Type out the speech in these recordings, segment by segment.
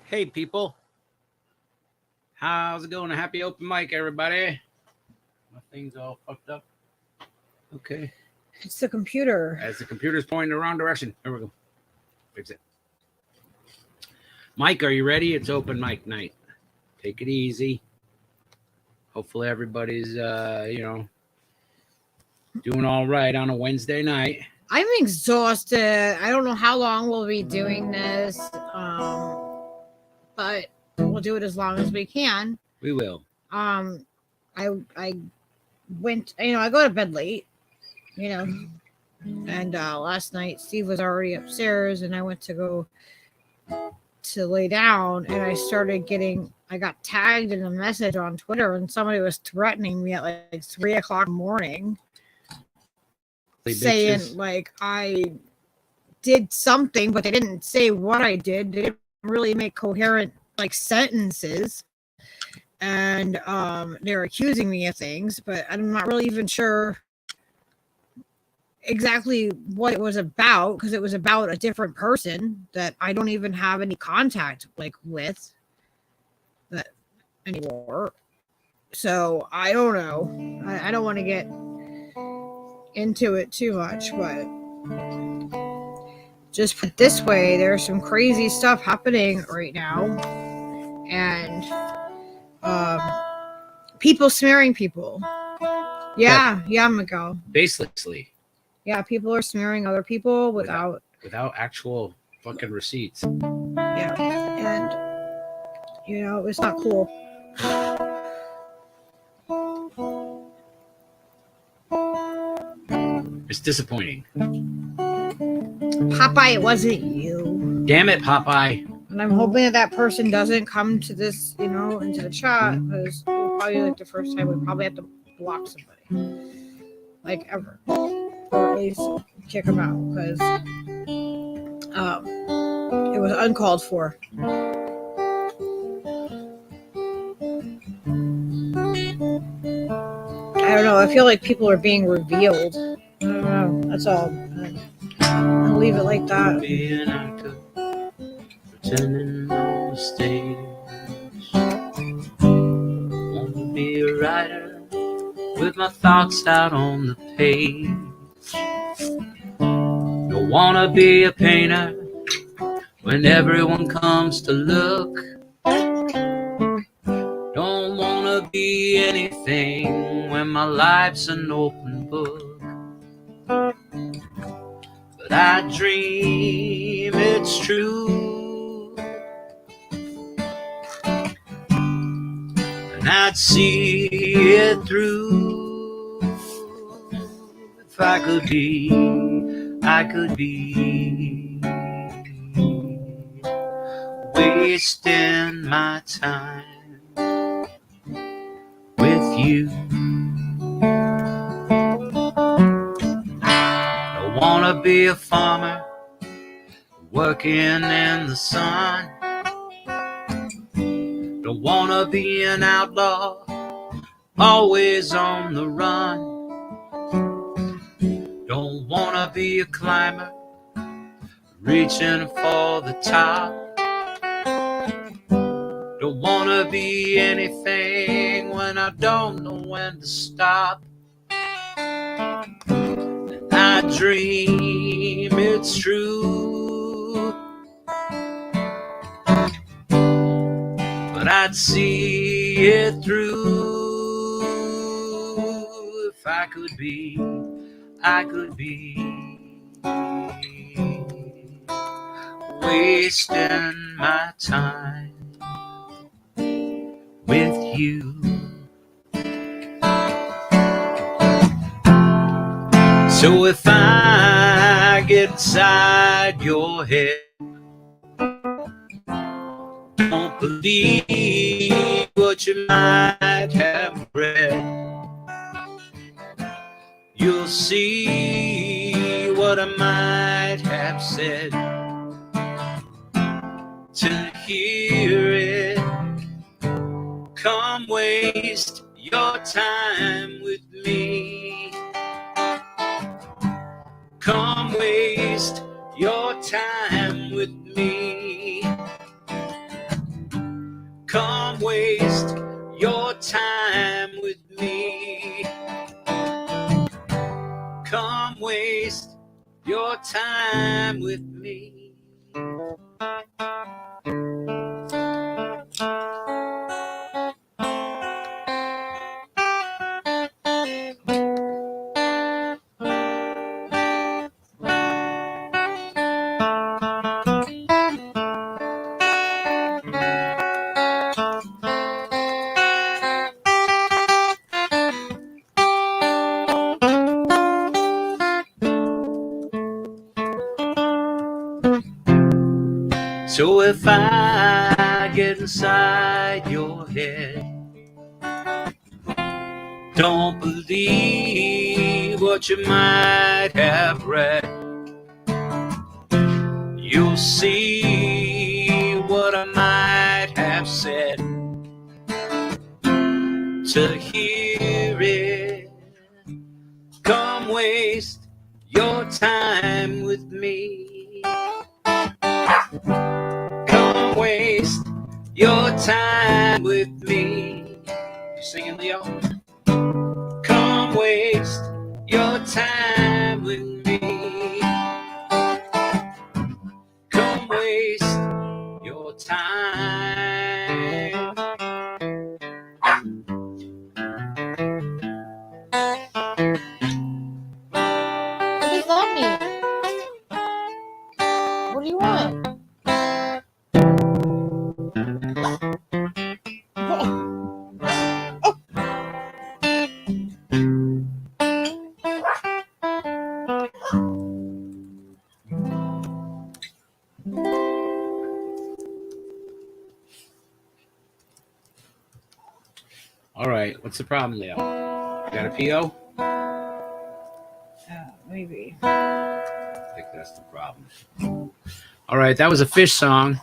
Hey, people. How's it going? A happy open mic, everybody. My thing's all fucked up. Okay. It's the computer. As the computer's pointing the wrong direction. There we go. Fix it. Mike, are you ready? It's open mic night. Take it easy. Hopefully everybody's, doing all right on a Wednesday night. I'm exhausted. I don't know how long we'll be doing this. But we'll do it as long as we can. We will. I went, I go to bed late, and last night Steve was already upstairs and I went to go to lay down and I got tagged in a message on Twitter and somebody was threatening me at like 3 o'clock in the morning saying like I did something, but they didn't say what I did. They didn't really make coherent like sentences, and they're accusing me of things, but I'm not really even sure exactly what it was about, because it was about a different person that I don't even have any contact with that anymore. So I don't know. I don't want to get into it too much, but just put it this way, there's some crazy stuff happening right now, and people smearing people. Yeah, Miguel. Baselessly. Yeah, people are smearing other people without actual fucking receipts. Yeah, and it's not cool. It's disappointing. Popeye, it wasn't you. Damn it, Popeye. And I'm hoping that person doesn't come to this, into the chat, because probably like the first time we probably have to block somebody. Like ever. Or at least kick them out, because it was uncalled for. I don't know. I feel like people are being revealed. I don't know. That's all. I'll leave it like that. Be an actor, pretending on the stage. Want to be a writer with my thoughts out on the page. Don't want to be a painter when everyone comes to look. Don't want to be anything when my life's an open book. But I dream it's true, and I'd see it through if I could be wasting my time with you. I wanna be a farmer working in the sun. Don't wanna be an outlaw always on the run. Don't wanna be a climber reaching for the top. Don't wanna be anything when I don't know when to stop. I dream it's true, but I'd see it through if I could be wasting my time with you. So if I get inside your head, don't believe what you might have read. You'll see what I might have said. To hear it, come waste your time with me. Come waste your time with me. Come waste your time with me. Come waste your time with me. So if I get inside your head, don't believe what you might have read. You'll see what I might have said. To hear it, come waste your time with me. Come waste your time with me. You singing, Leo? Come waste your time with me. Come waste your time. What does that mean? What do you want? All right, what's the problem, Leo? Got a PO? Maybe. I think that's the problem. All right, that was a fish song.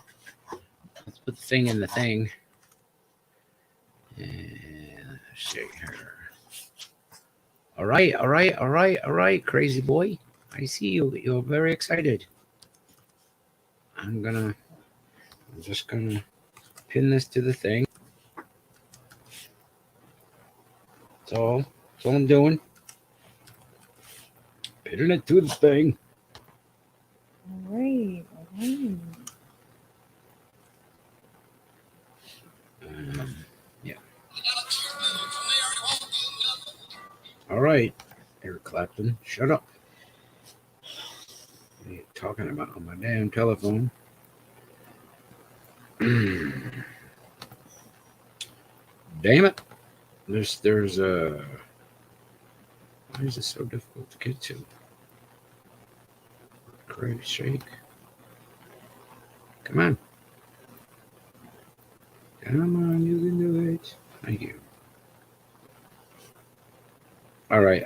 Let's put the thing in the thing. And shake her. All right, crazy boy. I see you. You're very excited. I'm just gonna pin this to the thing. That's all I'm doing. Pinning it to the thing. All right. Yeah. All right, Eric Clapton, shut up. What are you talking about on my damn telephone? Damn it. There's a... Why is this so difficult to get to? Crazy shake. Come on. Come on, you can do it. Thank you. All right.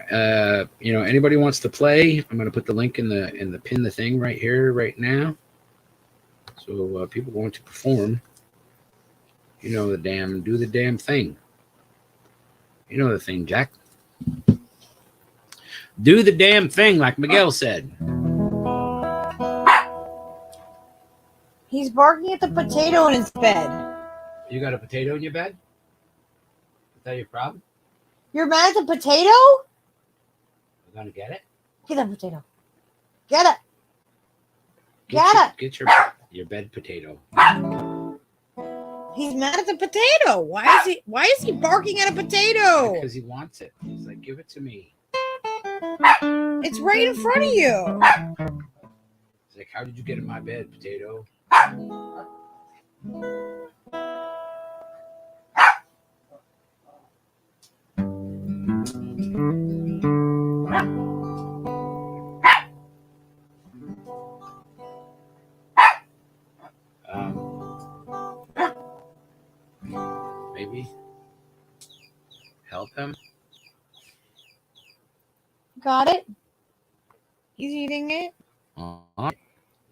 Anybody wants to play? I'm going to put the link in the pin the thing right here, right now. So people want to perform. Do the damn thing. You know the thing, Jack. Do the damn thing, like Miguel said. He's barking at the potato in his bed. You got a potato in your bed? Is that your problem? You're mad at the potato? We're gonna get it. Get that potato. Get it. Get your bed potato. He's mad at the potato. Why is he barking at a potato? Because he wants it. He's like, give it to me. It's right in front of you. Is like, how did you get in my bed, Potato? Maybe help him. Got it? He's eating it.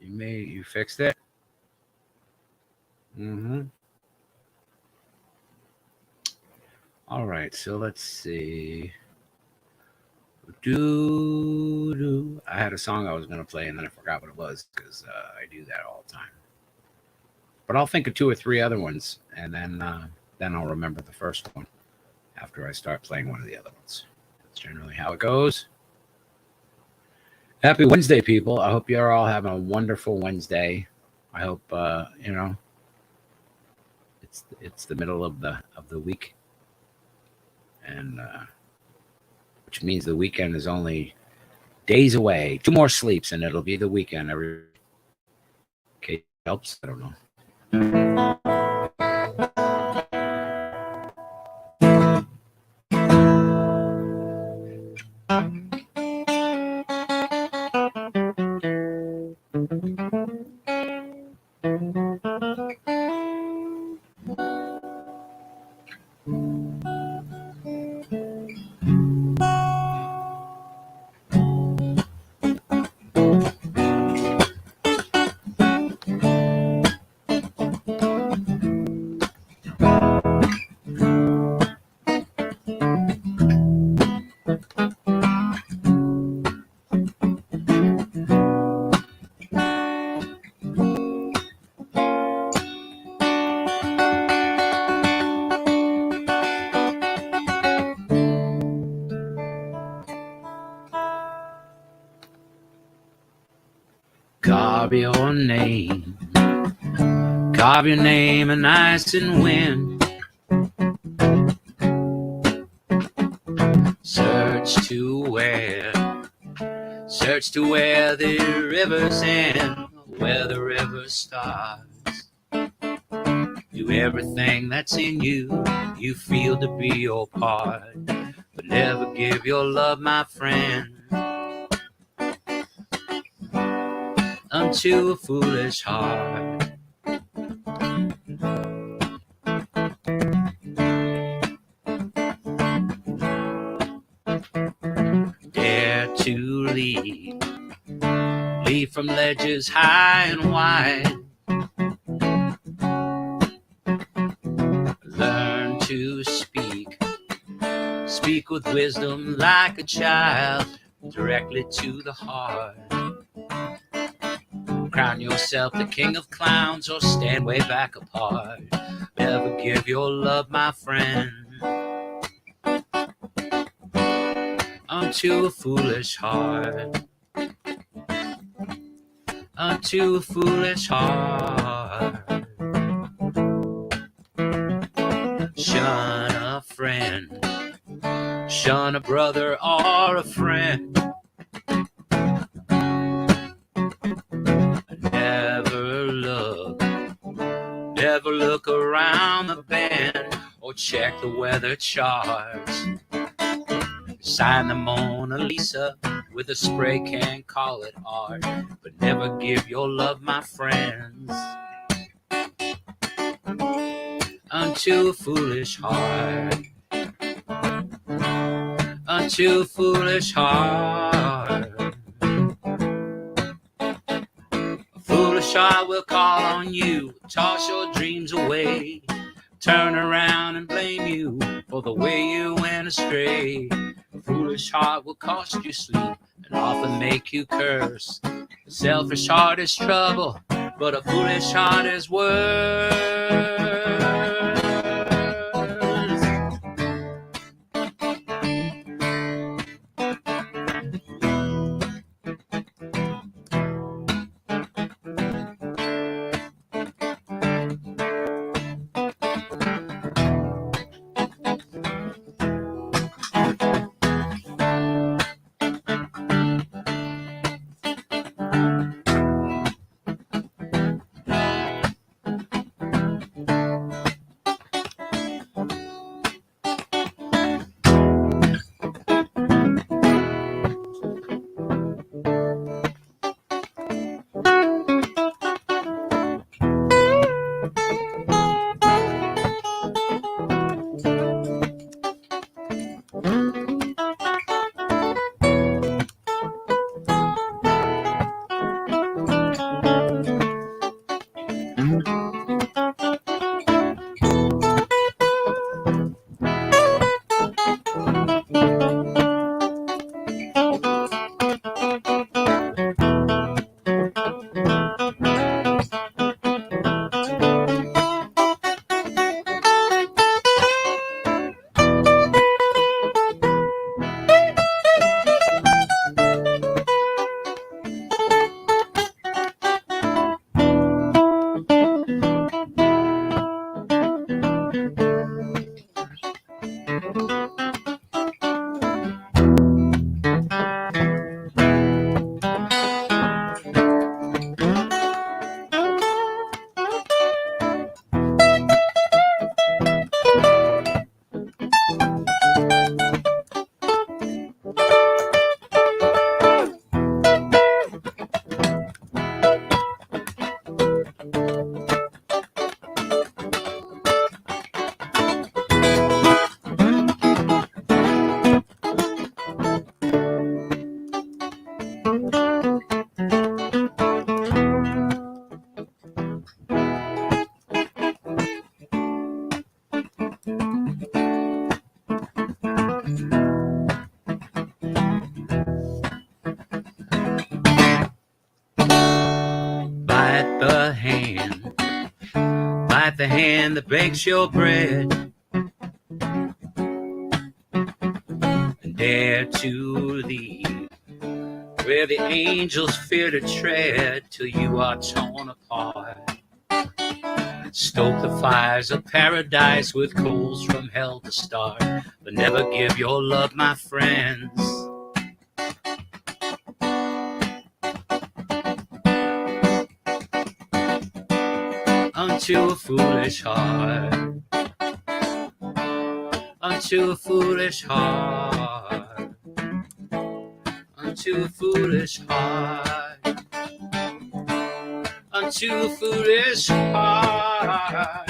You fixed it. All right, so let's see. I had a song I was going to play and then I forgot what it was because I do that all the time. But I'll think of 2 or 3 other ones and then I'll remember the first one after I start playing one of the other ones. That's generally how it goes. Happy Wednesday, people. I hope you're all having a wonderful Wednesday. I hope it's the middle of the week, and which means the weekend is only days away. 2 more sleeps, and it'll be the weekend. Okay, helps. I don't know. Carve your name and ice and wind. Search to where the rivers end, where the river starts. Do everything that's in you, you feel to be your part, but never give your love, my friend, unto a foolish heart. Dare to leap from ledges high and wide. Learn to speak with wisdom like a child, directly to the heart. Crown yourself the king of clowns or stand way back apart. Never give your love, my friend, unto a foolish heart. Unto a foolish heart. Shun a friend, shun a brother or a friend. Never look around the bend or check the weather charts. Sign the Mona Lisa with a spray can, call it art, but never give your love, my friends, unto a foolish heart. Unto a foolish heart. A foolish heart will call on you, toss your dreams away, turn around and blame you for the way you went astray. A foolish heart will cost you sleep and often make you curse. A selfish heart is trouble, but a foolish heart is worse. hand that bakes your bread, and dare to leave where the angels fear to tread till you are torn apart. Stoke the fires of paradise with coals from hell to start, but never give your love, my friends, unto a foolish heart, unto a foolish heart, unto a foolish heart, unto a foolish heart.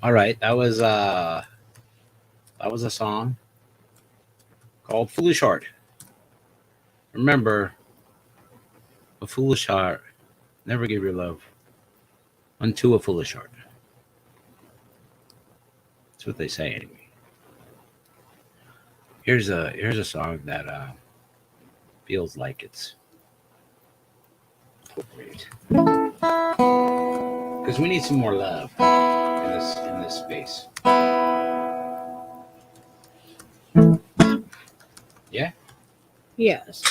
All right, that was a song called Foolish Heart. Remember, a foolish heart, never give your love unto a foolish heart. That's what they say anyway. Here's a song that feels like it's appropriate. Because we need some more love in this space. Yeah? Yes.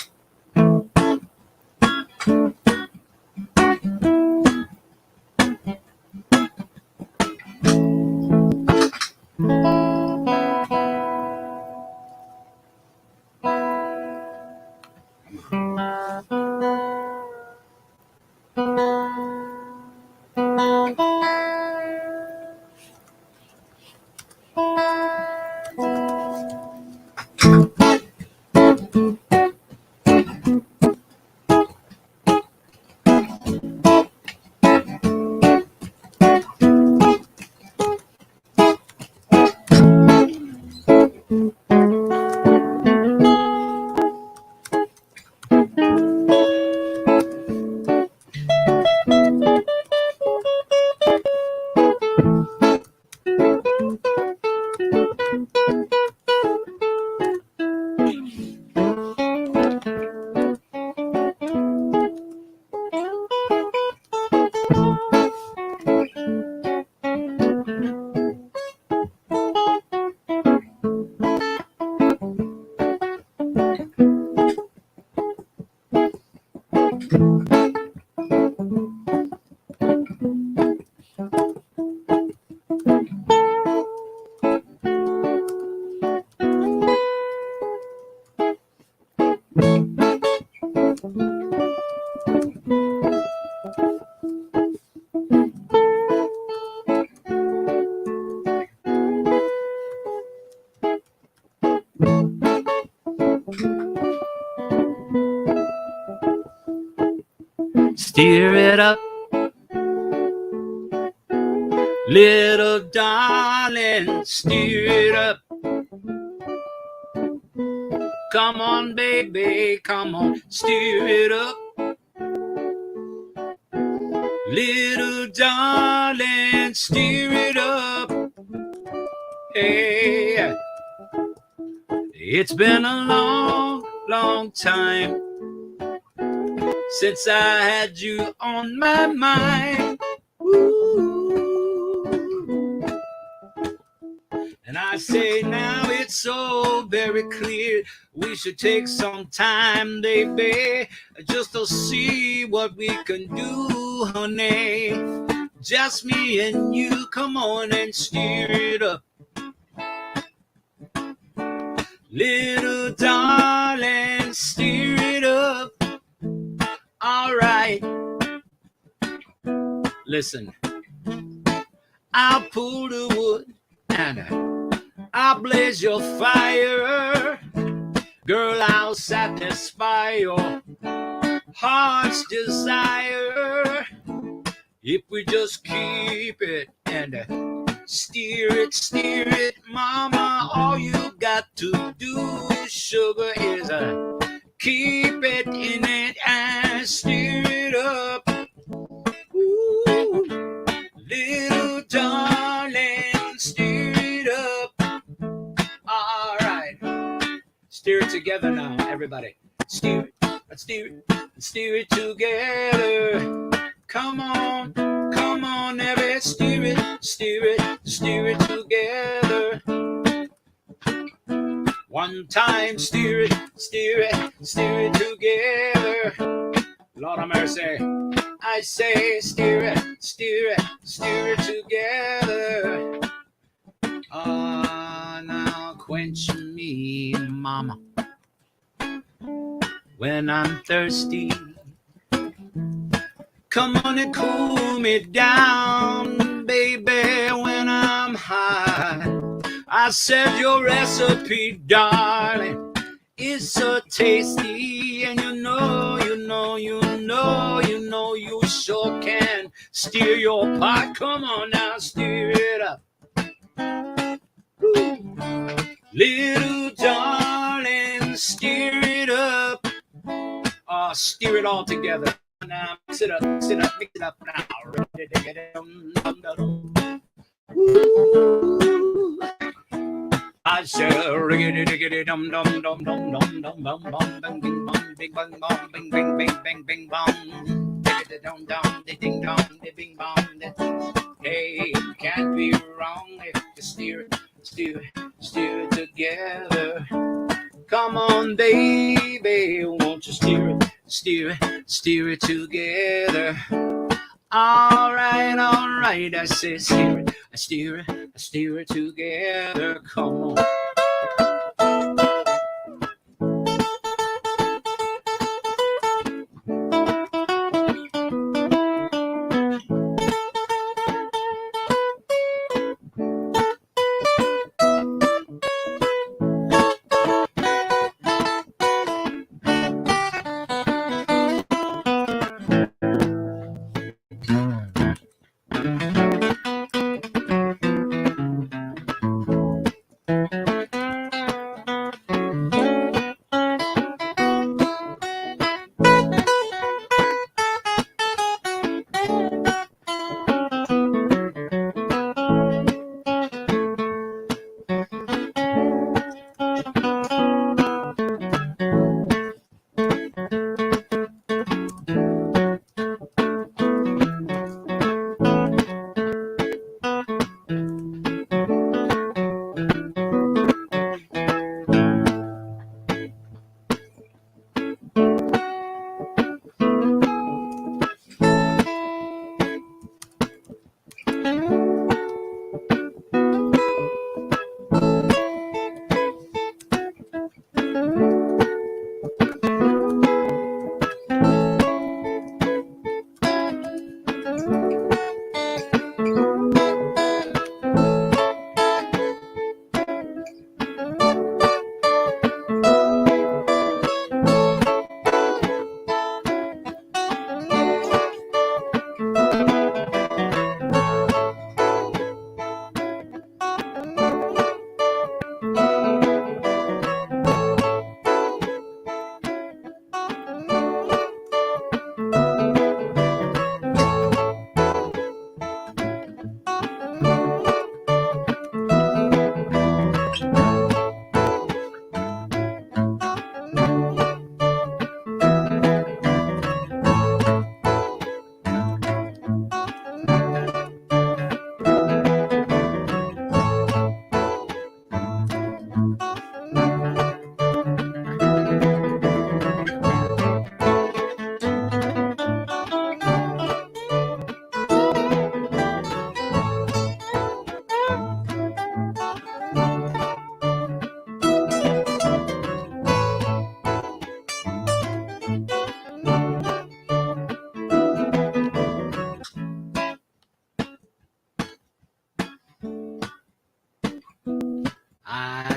Steer it up, little darling, steer it up. Come on, baby, come on, steer it up. Little darling, steer it up. Hey, it's been a long, long time since I had you on my mind. Ooh. And I say now it's so very clear. We should take some time, baby, just to see what we can do, honey. Just me and you, come on and steer it up. Little darling, steer it up. All right. Listen, I'll pull the wood and I'll blaze your fire. Girl, I'll satisfy your heart's desire. If we just keep it and steer it, mama. All you got to do, sugar, is keep it in it and steer it up. Ooh, little darling, steer it up. All right, steer it together now, everybody. Steer it, let's steer it together. Come on, everybody, steer it together. One time, steer it together. Lord of mercy, I say steer it together. Now quench me, mama, when I'm thirsty. Come on and cool me down, baby, when I'm high. I said your recipe, darling, is so tasty, and you sure can steer your pot. Come on now, steer it up. Ooh. Little darling, steer it up. Steer it all together. Now mix it up now. Ooh. I shall riggedy dum dum dum dum dum dum bum bum bing bing bum bing bang bum bing bing bing bing bing bum diggity dum dum ding dum bing bum. Hey, can't be wrong if you steer it together. Come on, baby, won't you steer it together? All right, I say steer it together. Come on.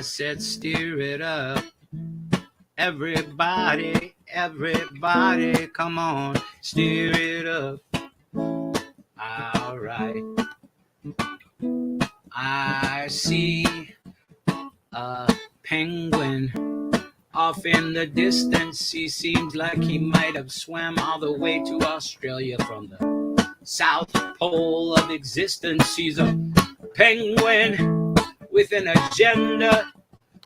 I said steer it up. Everybody, everybody, come on, steer it up. All right. I see a penguin off in the distance. He seems like he might have swam all the way to Australia from the South Pole of existence. He's a penguin with an agenda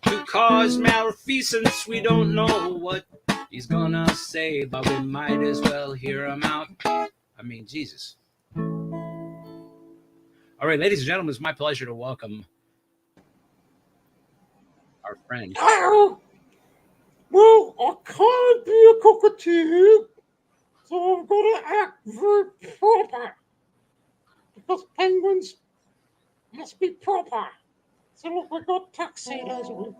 to cause malfeasance. We don't know what he's gonna say, but we might as well hear him out. I mean, Jesus. All right, ladies and gentlemen, it's my pleasure to welcome our friend. Oh, well, I can't be a cockatoo, so I've got to act very proper. Because penguins must be proper. So look, I got tuxedos on.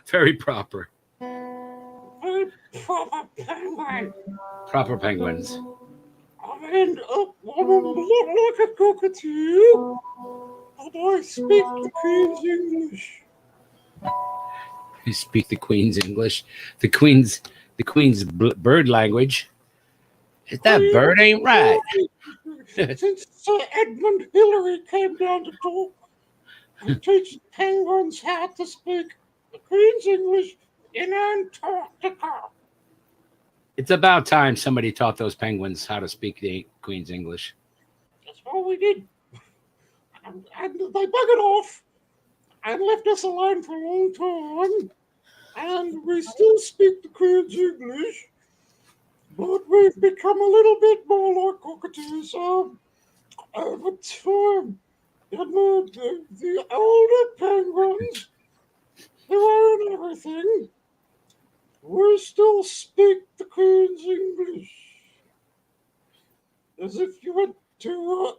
Very proper. Very proper penguin. Proper penguins. And I'm a lot like a cockatoo, but I speak the Queen's English. You speak the Queen's English. The Queen's bird language. That bird ain't right. Since Sir Edmund Hillary came down to talk, I teach penguins how to speak the Queen's English in Antarctica. It's about time somebody taught those penguins how to speak the Queen's English. That's what we did. And they buggered off and left us alone for a long time. And we still speak the Queen's English, but we've become a little bit more like cockatoos over time. And the older penguins who own everything, we still speak the Queen's English. As if you went to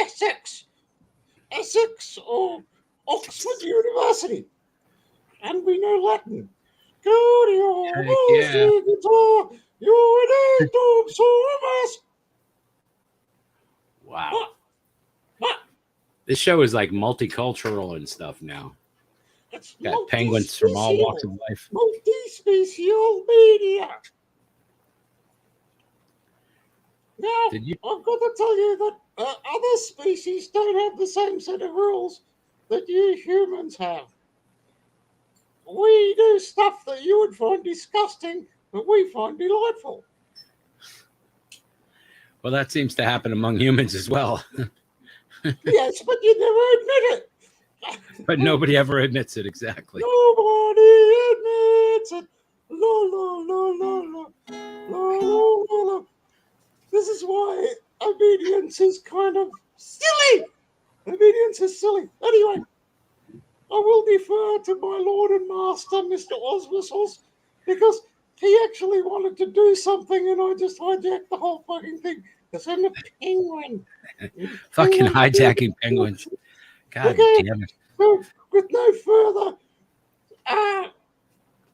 Essex or Oxford University, and we know Latin. Gaudio, guitar, you're an dog, so Wow. This show is like multicultural and stuff now. It's Got penguins from all walks of life. Multi-special media. Now, I've got to tell you that other species don't have the same set of rules that you humans have. We do stuff that you would find disgusting, but we find delightful. Well, that seems to happen among humans as well. Yes, but you never admit it. But nobody ever admits it, exactly. Nobody admits it. La, la, la, la, la. La, la, la, la. This is why obedience is kind of silly. Obedience is silly. Anyway, I will defer to my Lord and Master, Mr. Oswissels, because he actually wanted to do something and I just hijacked the whole fucking thing. Because I'm a penguin. Fucking hijacking penguins. God damn it. So, with no further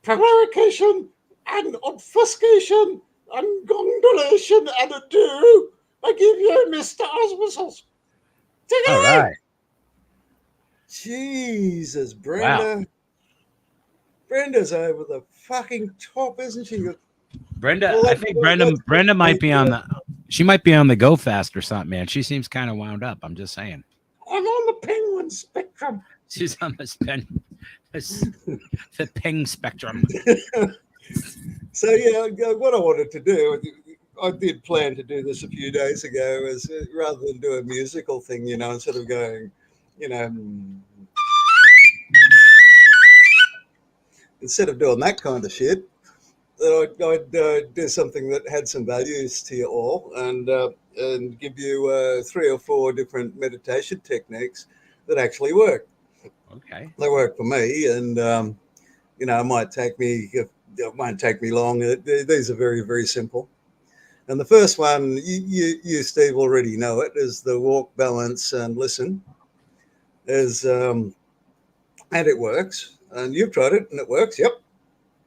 prevarication and obfuscation and gondolation and ado, I give you Mr. Oswissels. Take it away. All right. Jesus, Brenda. Wow. Brenda's over the fucking top, isn't she? Brenda, I think Brenda might be on she might be on the go fast or something, man. She seems kind of wound up. I'm just saying. I'm on the penguin spectrum. She's on the ping spectrum. So, yeah, what I wanted to do, I did plan to do this a few days ago, is rather than do a musical thing, instead of going, instead of doing that kind of shit, that I'd do something that had some values to you all and give you 3 or 4 different meditation techniques that actually work. Okay. They work for me, and it might take me. It won't take me long. These are very, very simple. And the first one, you Steve already know it, is the walk, balance, and listen. And it works. And you've tried it, and it works. Yep.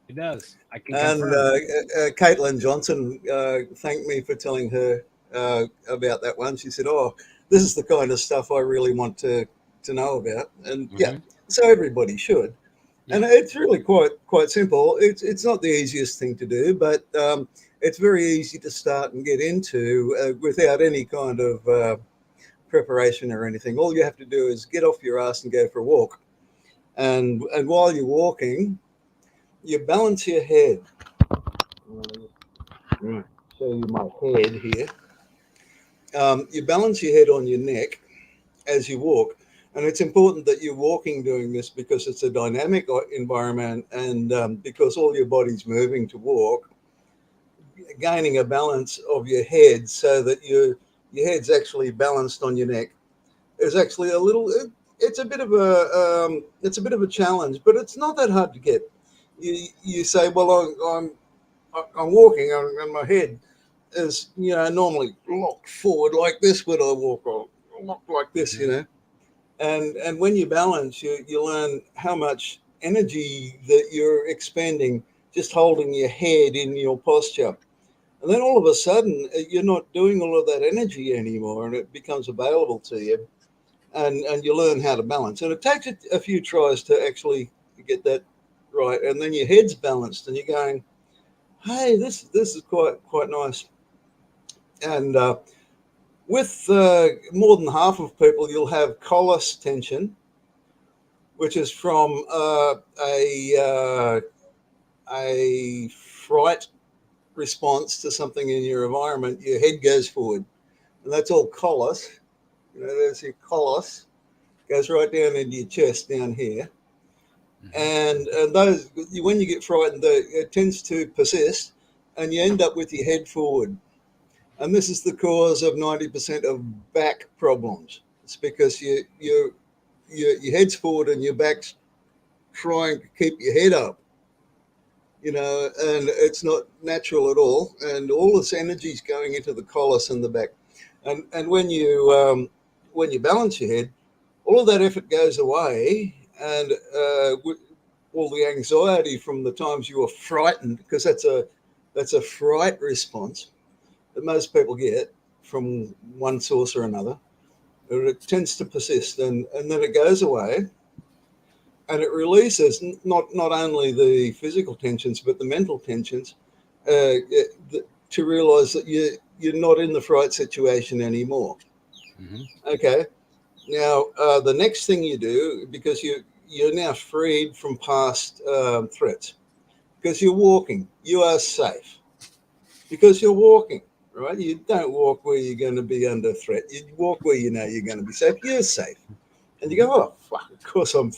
It does. I can And Caitlin Johnson thanked me for telling her about that one. She said, "Oh, this is the kind of stuff I really want to to know about. And Mhm. so everybody should. And it's really quite simple. It's not the easiest thing to do, but it's very easy to start and get into without any kind of preparation or anything. All you have to do is get off your ass and go for a walk. And while you're walking, you balance your head. Right. Show you my head here. You balance your head on your neck as you walk. And it's important that you're walking doing this because it's a dynamic environment and because all your body's moving to walk, gaining a balance of your head so that your head's actually balanced on your neck is actually it's a bit of a challenge, but it's not that hard to get. You say, well, I'm walking and my head is, normally locked forward like this when I walk, or locked like this, And when you balance, you learn how much energy that you're expending just holding your head in your posture. And then all of a sudden, you're not doing all of that energy anymore, and it becomes available to you, and you learn how to balance. And it takes a few tries to actually get that right. And then your head's balanced, and you're going, hey, this is quite nice. And with more than half of people, you'll have collis tension, which is from a fright response to something in your environment. Your head goes forward, and that's all collis. There's your collis, goes right down into your chest down here. And those, when you get frightened, it tends to persist, and you end up with your head forward. And this is the cause of 90% of back problems. It's because your head's forward and your back's trying to keep your head up, and it's not natural at all. And all this energy is going into the collis and the back. And when you balance your head, all of that effort goes away, and all the anxiety from the times you were frightened, because that's a fright response that most people get from one source or another. It tends to persist, and then it goes away, and it releases not only the physical tensions but the mental tensions, to realize that you're not in the fright situation anymore. Mm-hmm. Okay. Now the next thing you do, because you're now freed from past threats, because you're walking, you are safe because you're walking. Right? You don't walk where you're going to be under threat. You walk where you know you're going to be safe. You're safe. And you go, oh, fuck, of course I'm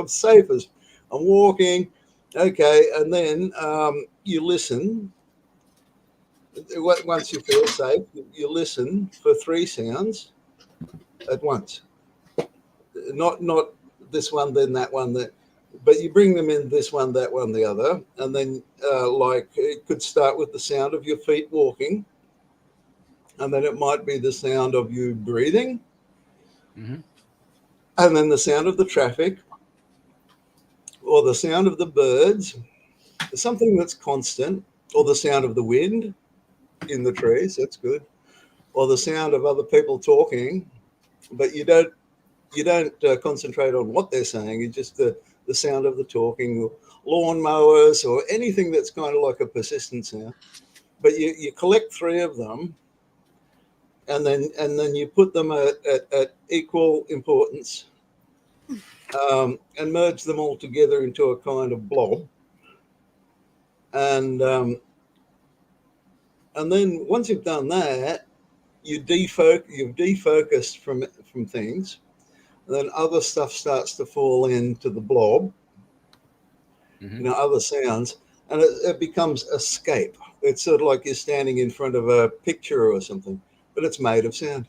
safe as I'm walking. Okay. And then you listen. Once you feel safe, you listen for 3 sounds at once. Not this one, then that one, but you bring them in, this one, that one, the other. And then like it could start with the sound of your feet walking. And then it might be the sound of you breathing. Mm-hmm. And then the sound of the traffic, or the sound of the birds, something that's constant, or the sound of the wind in the trees, that's good, or the sound of other people talking, but you don't concentrate on what they're saying. It's just the sound of the talking, or lawnmowers, or anything that's kind of like a persistent sound. But you collect 3 of them, and then you put them at equal importance, and merge them all together into a kind of blob. And then once you've done that, you've defocused from things. And then other stuff starts to fall into the blob, Mm-hmm. Other sounds, and it becomes escape. It's sort of like you're standing in front of a picture or something, but it's made of sound.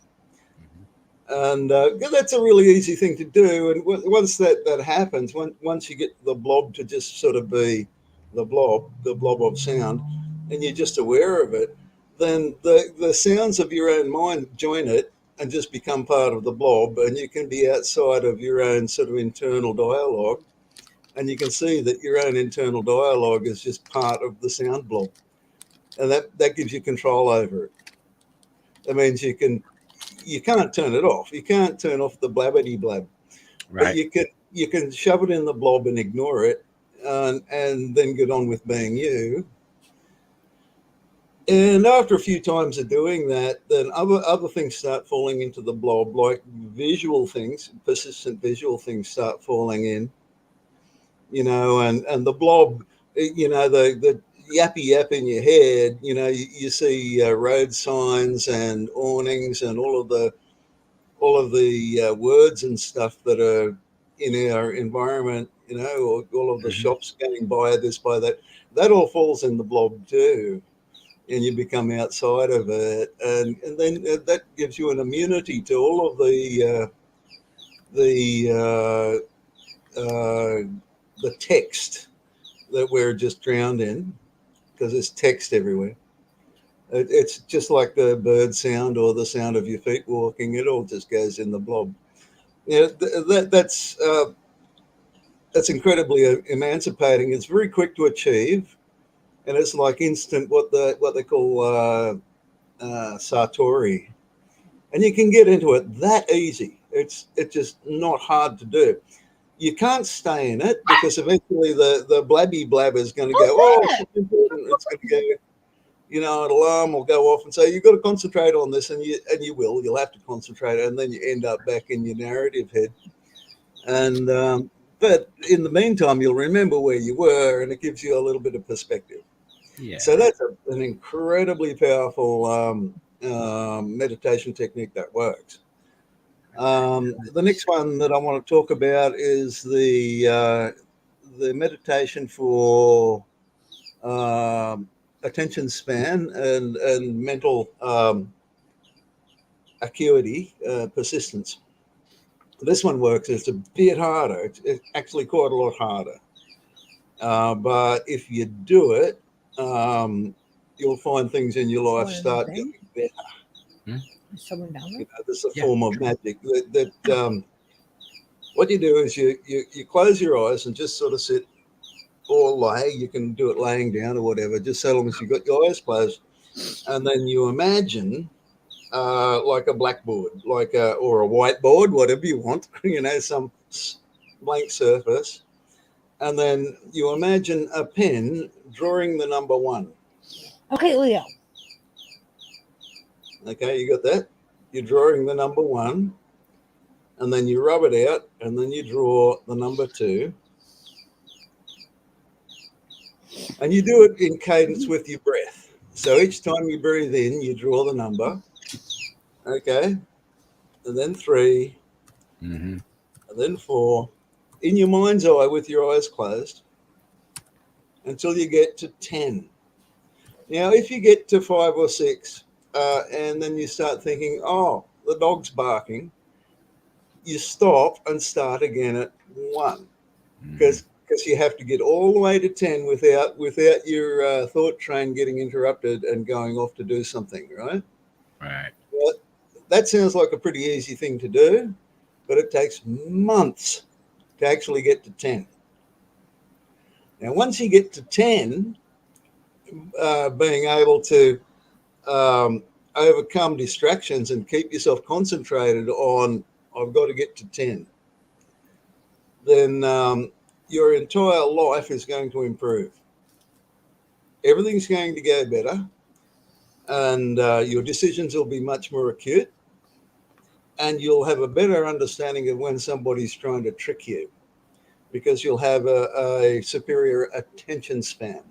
And that's a really easy thing to do. And once that happens, once you get the blob to just sort of be the blob of sound, and you're just aware of it, then the sounds of your own mind join it and just become part of the blob, and you can be outside of your own sort of internal dialogue, and you can see that your own internal dialogue is just part of the sound blob, and that gives you control over it. That means you can't turn it off. You can't turn off the blabbity blab. But Right. you can shove it in the blob and ignore it, and then get on with being you. And after a few times of doing that, then other things start falling into the blob, like visual things, persistent visual things start falling in, and the blob, the yappy yap in your head, you see road signs and awnings and all of the words and stuff that are in our environment, or all of the shops going by this, by that all falls in the blob too. And you become outside of it, and then that gives you an immunity to all of the text that we're just drowned in, because there's text everywhere. It's just like the bird sound or the sound of your feet walking. It all just goes in the blob. That's incredibly emancipating. It's very quick to achieve, and it's like instant what they call Satori, and you can get into it that easy. It's just not hard to do. You can't stay in it because eventually the blabby blabber is going to go, it's important. It's going to go, an alarm will go off and say, you've got to concentrate on this, and you'll have to concentrate, and then you end up back in your narrative head. And but in the meantime, you'll remember where you were, and it gives you a little bit of perspective. Yeah. So that's an incredibly powerful meditation technique that works. The next one that I want to talk about is the meditation for attention span and mental acuity, persistence. This one works. It's a bit harder. It's actually quite a lot harder. But if you do it, you'll find things in your life start getting better. Someone down there? There's a form of magic that what you do is you close your eyes and just sort of sit or lay. You can do it laying down or whatever, just so long as you've got your eyes closed. And then you imagine like a blackboard, or a whiteboard, whatever you want, some blank surface. And then you imagine a pen drawing the number 1. Okay, Leo. Okay, you got that? You're drawing the number 1, and then you rub it out, and then you draw the number 2. And you do it in cadence with your breath. So each time you breathe in, you draw the number. Okay. And then 3. And then 4. In your mind's eye with your eyes closed until you get to 10. Now, if you get to 5 or 6, and then you start thinking, the dog's barking, you stop and start again at 1, because you have to get all the way to 10 without your thought train getting interrupted and going off to do something, right? Right. Well, that sounds like a pretty easy thing to do, but it takes months to actually get to 10. Now, once you get to 10, being able to overcome distractions and keep yourself concentrated on, I've got to get to 10, then your entire life is going to improve. Everything's going to go better, and your decisions will be much more acute, and you'll have a better understanding of when somebody's trying to trick you, because you'll have a superior attention span,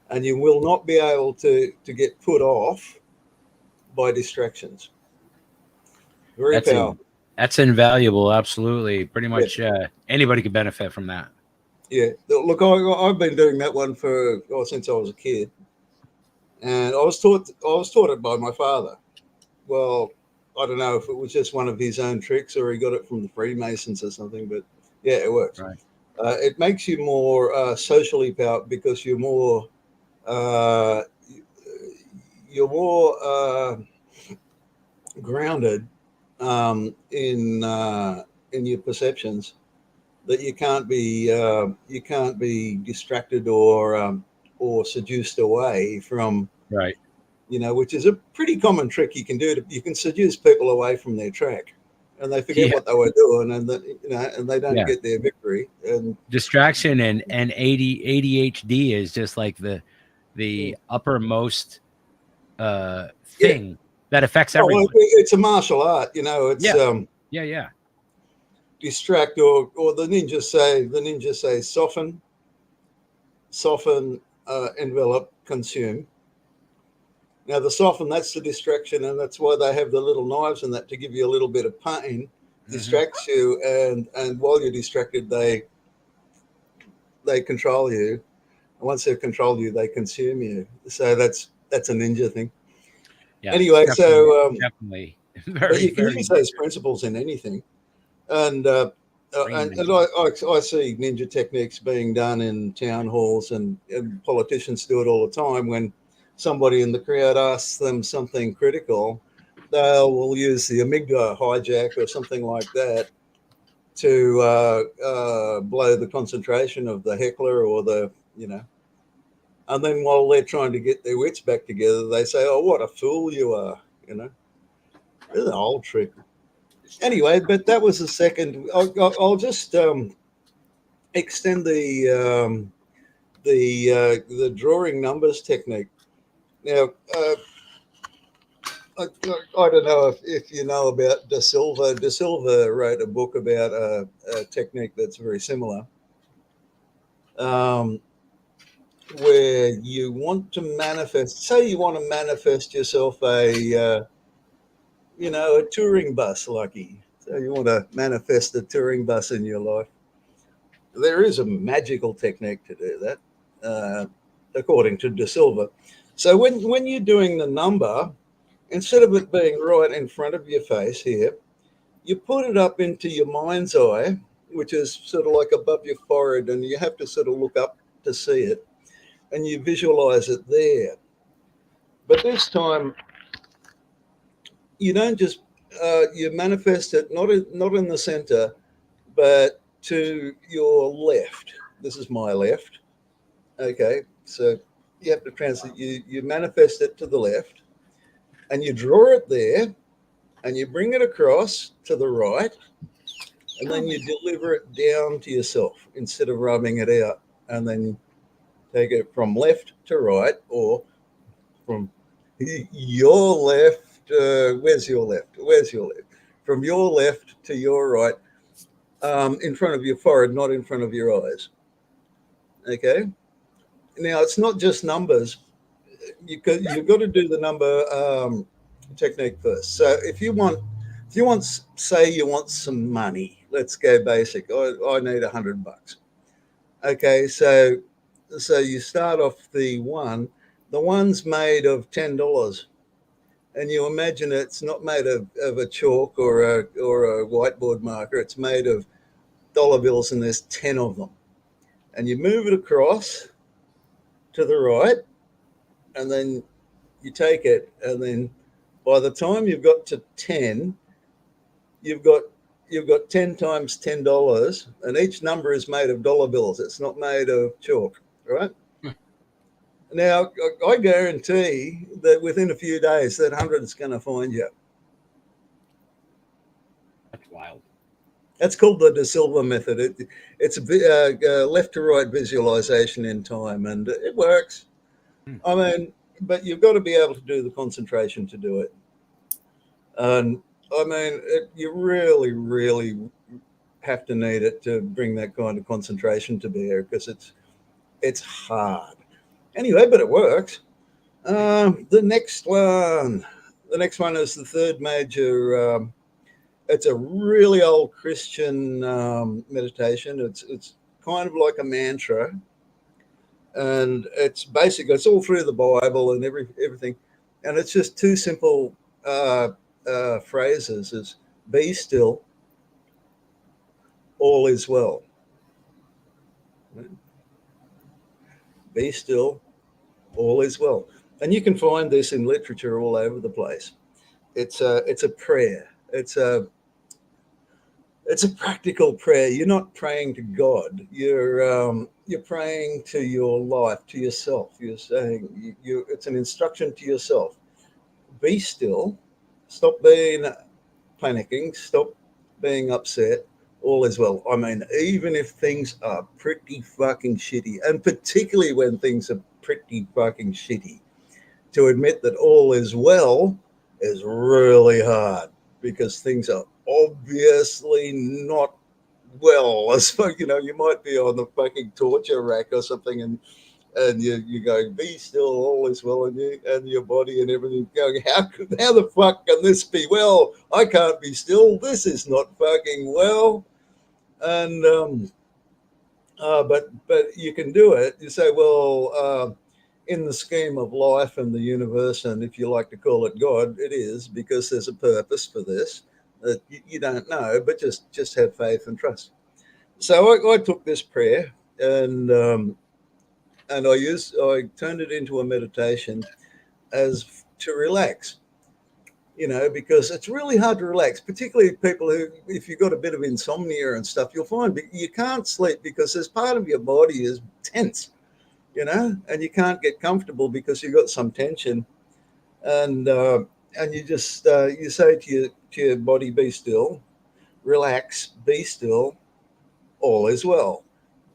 and you will not be able to get put off by distractions. Very powerful. That's invaluable. Absolutely. Pretty much anybody could benefit from that. Yeah. Look, I've been doing that one since I was a kid, and I was taught it by my father. Well, I don't know if it was just one of his own tricks or he got it from the Freemasons or something, but yeah, it works. Right. It makes you more socially powerful because you're more grounded in your perceptions, that you can't be distracted or seduced away from, right. Which is a pretty common trick you can do. You can seduce people away from their track, and they forget what they were doing, and and they don't get their victory. And distraction and ADHD is just like the uppermost thing that affects everyone. It's a martial art, It's distract, or the ninjas say soften, envelop, consume. Now the soften, that's the distraction, and that's why they have the little knives and that, to give you a little bit of pain, distracts you, and while you're distracted, they control you. And once they've controlled you, they consume you. So that's a ninja thing. Yeah, anyway, definitely but you can use those principles in anything, and I see ninja techniques being done in town halls, and politicians do it all the time. When somebody in the crowd asks them something critical, they will use the amygdala hijack or something like that to blow the concentration of the heckler or and then while they're trying to get their wits back together, they say, "Oh, what a fool you are!" It's an old trick. Anyway, but that was the second. I'll just extend the drawing numbers technique. Now, I don't know if you know about De Silva. De Silva wrote a book about a technique that's very similar, where you want to manifest. Say you want to manifest yourself a touring bus, Lucky. So you want to manifest a touring bus in your life. There is a magical technique to do that, according to De Silva. So when you're doing the number, instead of it being right in front of your face here, you put it up into your mind's eye, which is sort of like above your forehead, and you have to sort of look up to see it, and you visualize it there. But this time, you don't just you manifest it not in the center, but to your left. This is my left. Okay, so you have to translate. You manifest it to the left, and you draw it there, and you bring it across to the right, and then you deliver it down to yourself instead of rubbing it out, and then take it from left to right, or from your left. Where's your left? From your left to your right, in front of your forehead, not in front of your eyes. Okay. Now it's not just numbers. You've got to do the number technique first. So if you want, say you want some money. Let's go basic. I need $100. Okay, so you start off the one's made of $10. And you imagine it's not made of a chalk or a whiteboard marker. It's made of dollar bills, and there's 10 of them. And you move it across to the right, and then you take it, and then by the time you've got to 10, you've got 10 times $10, and each number is made of dollar bills. It's not made of chalk, right? Now, I guarantee that within a few days, that 100 is going to find you. That's wild. That's called the De Silva method. It's a left to right visualization in time, and it works. I mean, but you've got to be able to do the concentration to do it. And I mean, you really, really have to need it to bring that kind of concentration to bear, because it's hard. Anyway, but it works. The next one is the third major. It's a really old Christian meditation. It's kind of like a mantra, and it's basically, it's all through the Bible and everything, and it's just two simple phrases: is "Be still, all is well." Be still, all is well. And you can find this in literature all over the place. It's a prayer. It's a practical prayer. You're not praying to God. You're praying to your life, to yourself. You're saying it's an instruction to yourself. Be still. Stop being panicking. Stop being upset, all is well. I mean, even if things are pretty fucking shitty, and particularly when things are pretty fucking shitty, to admit that all is well is really hard because things are obviously not well. As you know, you might be on the fucking torture rack or something, and you go, be still, all is well, and your body and everything going, how the fuck can this be well? I can't be still. This is not fucking well. And but you can do it. You say, well, in the scheme of life and the universe, and if you like to call it God, it is, because there's a purpose for this that you don't know, but just have faith and trust. So I took this prayer and I turned it into a meditation as to relax, because it's really hard to relax, particularly people who, if you've got a bit of insomnia and stuff, you'll find you can't sleep because there's part of your body is tense, and you can't get comfortable because you've got some tension, and you just you say to your body, be still, relax, be still, all is well.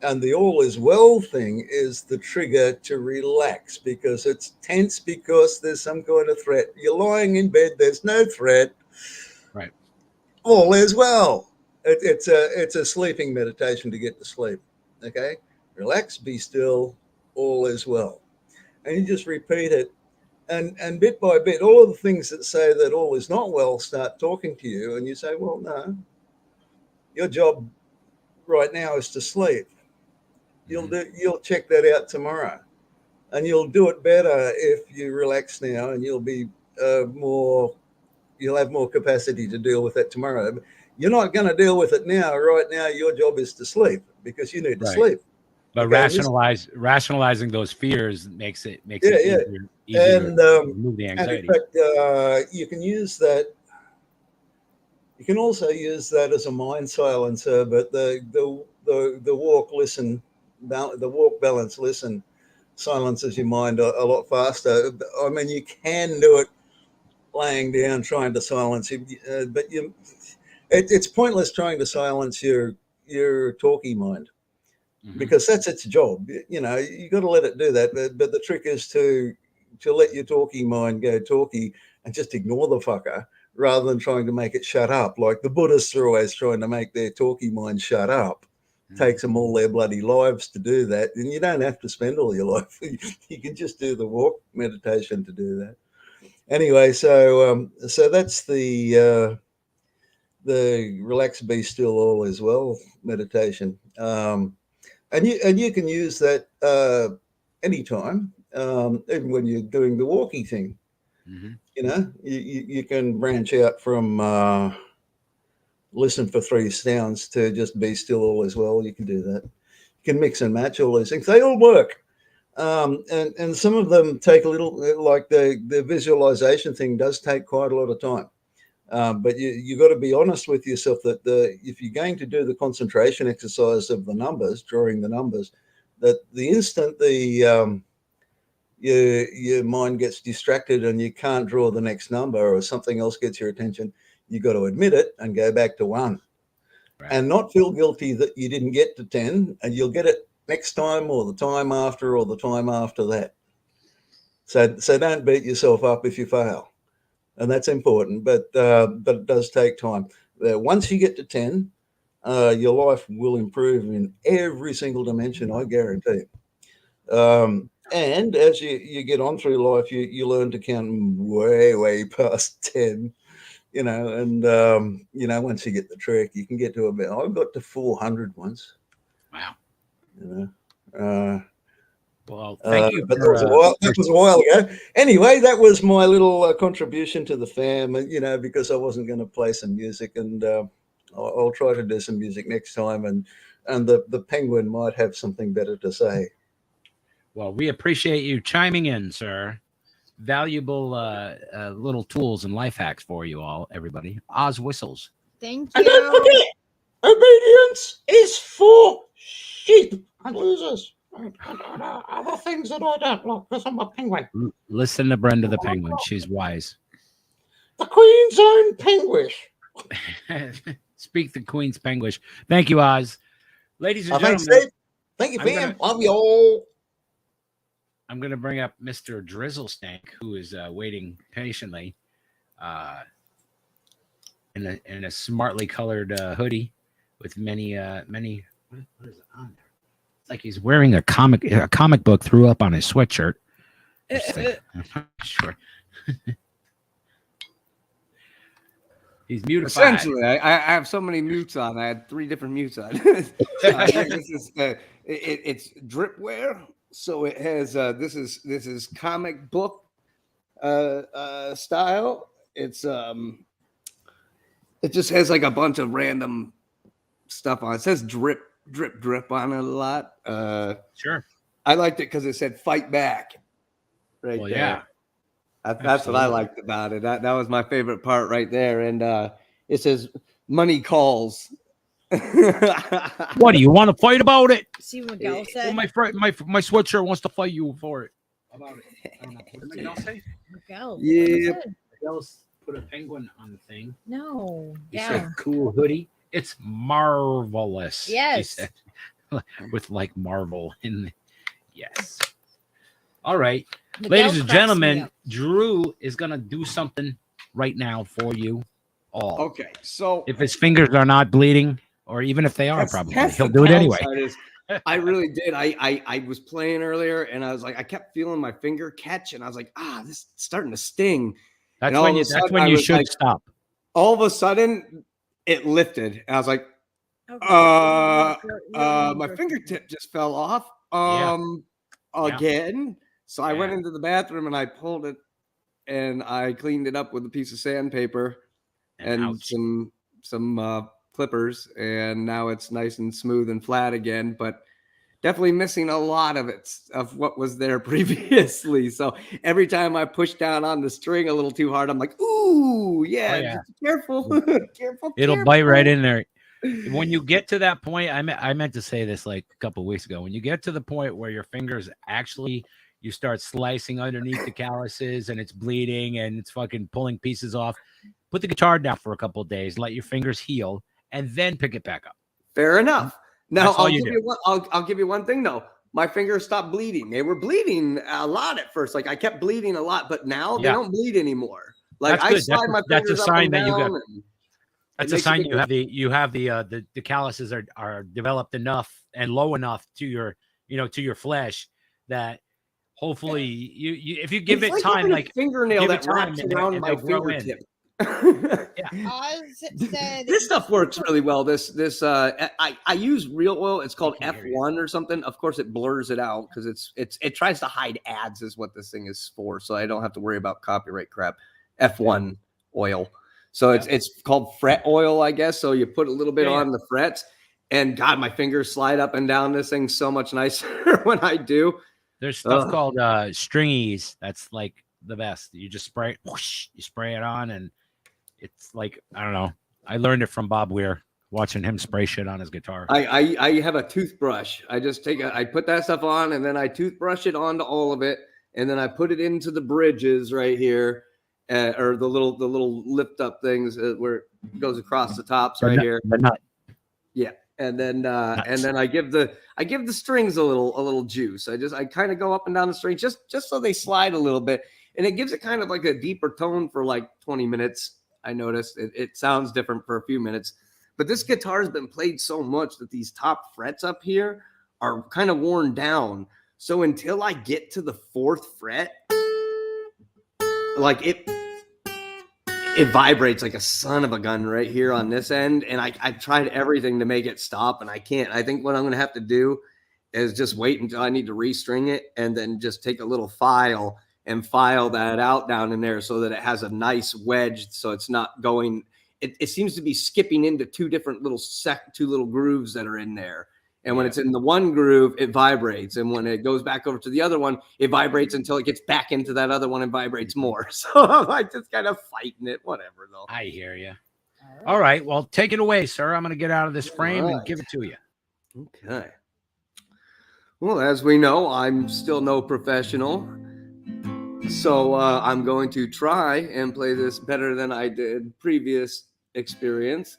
And the all is well thing is the trigger to relax, because it's tense because there's some kind of threat. You're lying in bed, there's no threat. Right. All is well. It's a sleeping meditation to get to sleep. Okay? Relax, be still, all is well. And you just repeat it. And bit by bit, all of the things that say that all is not well start talking to you. And you say, well, no, your job right now is to sleep. You'll check that out tomorrow, and you'll do it better if you relax now, and you'll be you'll have more capacity to deal with it tomorrow. You're not going to deal with it now. Right now, your job is to sleep because you need to sleep. But okay, rationalizing those fears makes it easier and to remove the anxiety. And in fact, you can use that. You can also use that as a mind silencer, but the walk, listen, the walk, balance, listen silences your mind a lot faster. I mean, you can do it laying down trying to silence it, but it's pointless trying to silence your talky mind, because that's its job. You got to let it do that. But the trick is to let your talky mind go talky and just ignore the fucker, rather than trying to make it shut up. Like the Buddhists are always trying to make their talky mind shut up. Takes them all their bloody lives to do that. And you don't have to spend all your life. You can just do the walk meditation to do that. Anyway, so that's the relax, be still, all is well meditation. And you can use that anytime, even when you're doing the walkie thing. You can branch out from listen for 3 sounds to just be still, all is well. You can do that. You can mix and match all these things. They all work. And some of them take a little, like the visualization thing does take quite a lot of time. But you got to be honest with yourself that if you're going to do the concentration exercise of the numbers, drawing the numbers, that the instant your mind gets distracted and you can't draw the next number, or something else gets your attention, you got to admit it and go back to 1, and not feel guilty that you didn't get to 10, and you'll get it next time, or the time after, or the time after that. So don't beat yourself up if you fail, and that's important. But it does take time. Once you get to 10, your life will improve in every single dimension, I guarantee. And as you get on through life, you learn to count way past 10, and once you get the trick, you can get to about, I got to 400 once. Wow. Well, thank you. But that was a while ago. Anyway, that was my little contribution to the fam, because I wasn't going to play some music, and I'll try to do some music next time, and the penguin might have something better to say. Well, we appreciate you chiming in, sir. Valuable little tools and life hacks for you all, everybody. Oz whistles. Thank And don't you. forget, obedience is for sheep and losers and other things that I don't like, because I'm a penguin. Listen to Brenda the penguin. She's wise. The Queen's own penguin. Speak the Queen's Penguin. Thank you, Oz. Ladies and Thanks, gentlemen, Dave. Thank you, I'm fam. Love you all. I'm going to bring up Mr. Drizzlestank, who is waiting patiently in a smartly colored hoodie with many. What is it on there? It's like he's wearing a comic book threw up on his sweatshirt. I'm not sure. He's mutified. Essentially, I have so many mutes on. I had 3 different mutes on. This is it's dripware, so it has this is comic book style. It's it just has like a bunch of random stuff on it. It says drip on it a lot. Sure. I liked it because it said fight back. Right Well, there. yeah. That's what I liked about it. That was my favorite part right there. And it says money calls. What do you want to fight about it? See what Miguel said? My sweatshirt wants to fight you for it. About it. I don't know. What did Miguel say? Miguel. Yeah. Miguel's put a penguin on the thing. No. He Yeah. said, "Cool hoodie. It's marvelous." Yes. He said, with like Marvel in the yes. All right. Miguel Ladies and cracks me gentlemen, up. Drew is going to do something right now for you all. Okay, so If his fingers are not bleeding, or even if they are, probably he'll the do it anyway. downside is I really did. I was playing earlier, and I was like, I kept feeling my finger catch, and I was like, this is starting to sting. That's And all when of you. a That's sudden, when I you was should like- stop. All of a sudden, it lifted, and I was like, Okay. my fingertip just fell off. Yeah. Again. So I went Yeah. into the bathroom and I pulled it, and I cleaned it up with a piece of sandpaper and ouch. some clippers, and now it's nice and smooth and flat again. But definitely missing a lot of it, of what was there previously. So every time I push down on the string a little too hard, I'm like, ooh, yeah, yeah. just careful, careful. It'll careful. bite right in there. When you get to that point, I meant to say this like a couple of weeks ago. When you get to the point where your fingers actually, you start slicing underneath the calluses and it's bleeding and it's fucking pulling pieces off, put the guitar down for a couple of days, let your fingers heal, and then pick it back up. Fair enough. Now That's all I'll you give do. you one. I'll give you one thing though. My fingers stopped bleeding. They were bleeding a lot at first. Like I kept bleeding a lot, but now they Yeah. don't bleed anymore. Like That's I good. slide my That's a fingers up sign and that you got- down, and That's it a makes sign big you have the calluses are developed enough and low enough to your flesh that hopefully you if you give it's it time, having a like fingernail give it that time wraps and around they'll my grow in. fingertip. Oz said This stuff works really well. I use real oil. It's called I can't hear you. F1 or something. Of course, it blurs it out because it tries to hide ads is what this thing is for. So I don't have to worry about copyright crap. F1 oil. So it's called fret oil, I guess. So you put a little bit on the frets, and God, my fingers slide up and down this thing so much nicer when I do. There's stuff called stringies. That's like the best. You just spray it, whoosh, you spray it on, and it's like, I don't know. I learned it from Bob Weir, watching him spray shit on his guitar. I have a toothbrush. I just I put that stuff on, and then I toothbrush it onto all of it, and then I put it into the bridges right here, or the little lift up things where it goes across the tops right here. The nut. Yeah, and then I give the strings a little juice. I kind of go up and down the strings just so they slide a little bit, and it gives it kind of like a deeper tone for like 20 minutes. I noticed it sounds different for a few minutes, but this guitar has been played so much that these top frets up here are kind of worn down. So until I get to the 4th fret, like it vibrates like a son of a gun right here on this end. And I've tried everything to make it stop, and I can't. I think what I'm going to have to do is just wait until I need to restring it, and then just take a little file and file that out down in there so that it has a nice wedge. So it's not going, it seems to be skipping into two little grooves that are in there. And when it's in the one groove, it vibrates. And when it goes back over to the other one, it vibrates until it gets back into that other one and vibrates more. So I'm like just kind of fighting it, whatever though. I hear you. All right. Well, take it away, sir. I'm going to get out of this frame and give it to you. Okay. Well, as we know, I'm still no professional. So I'm going to try and play this better than I did previous experience.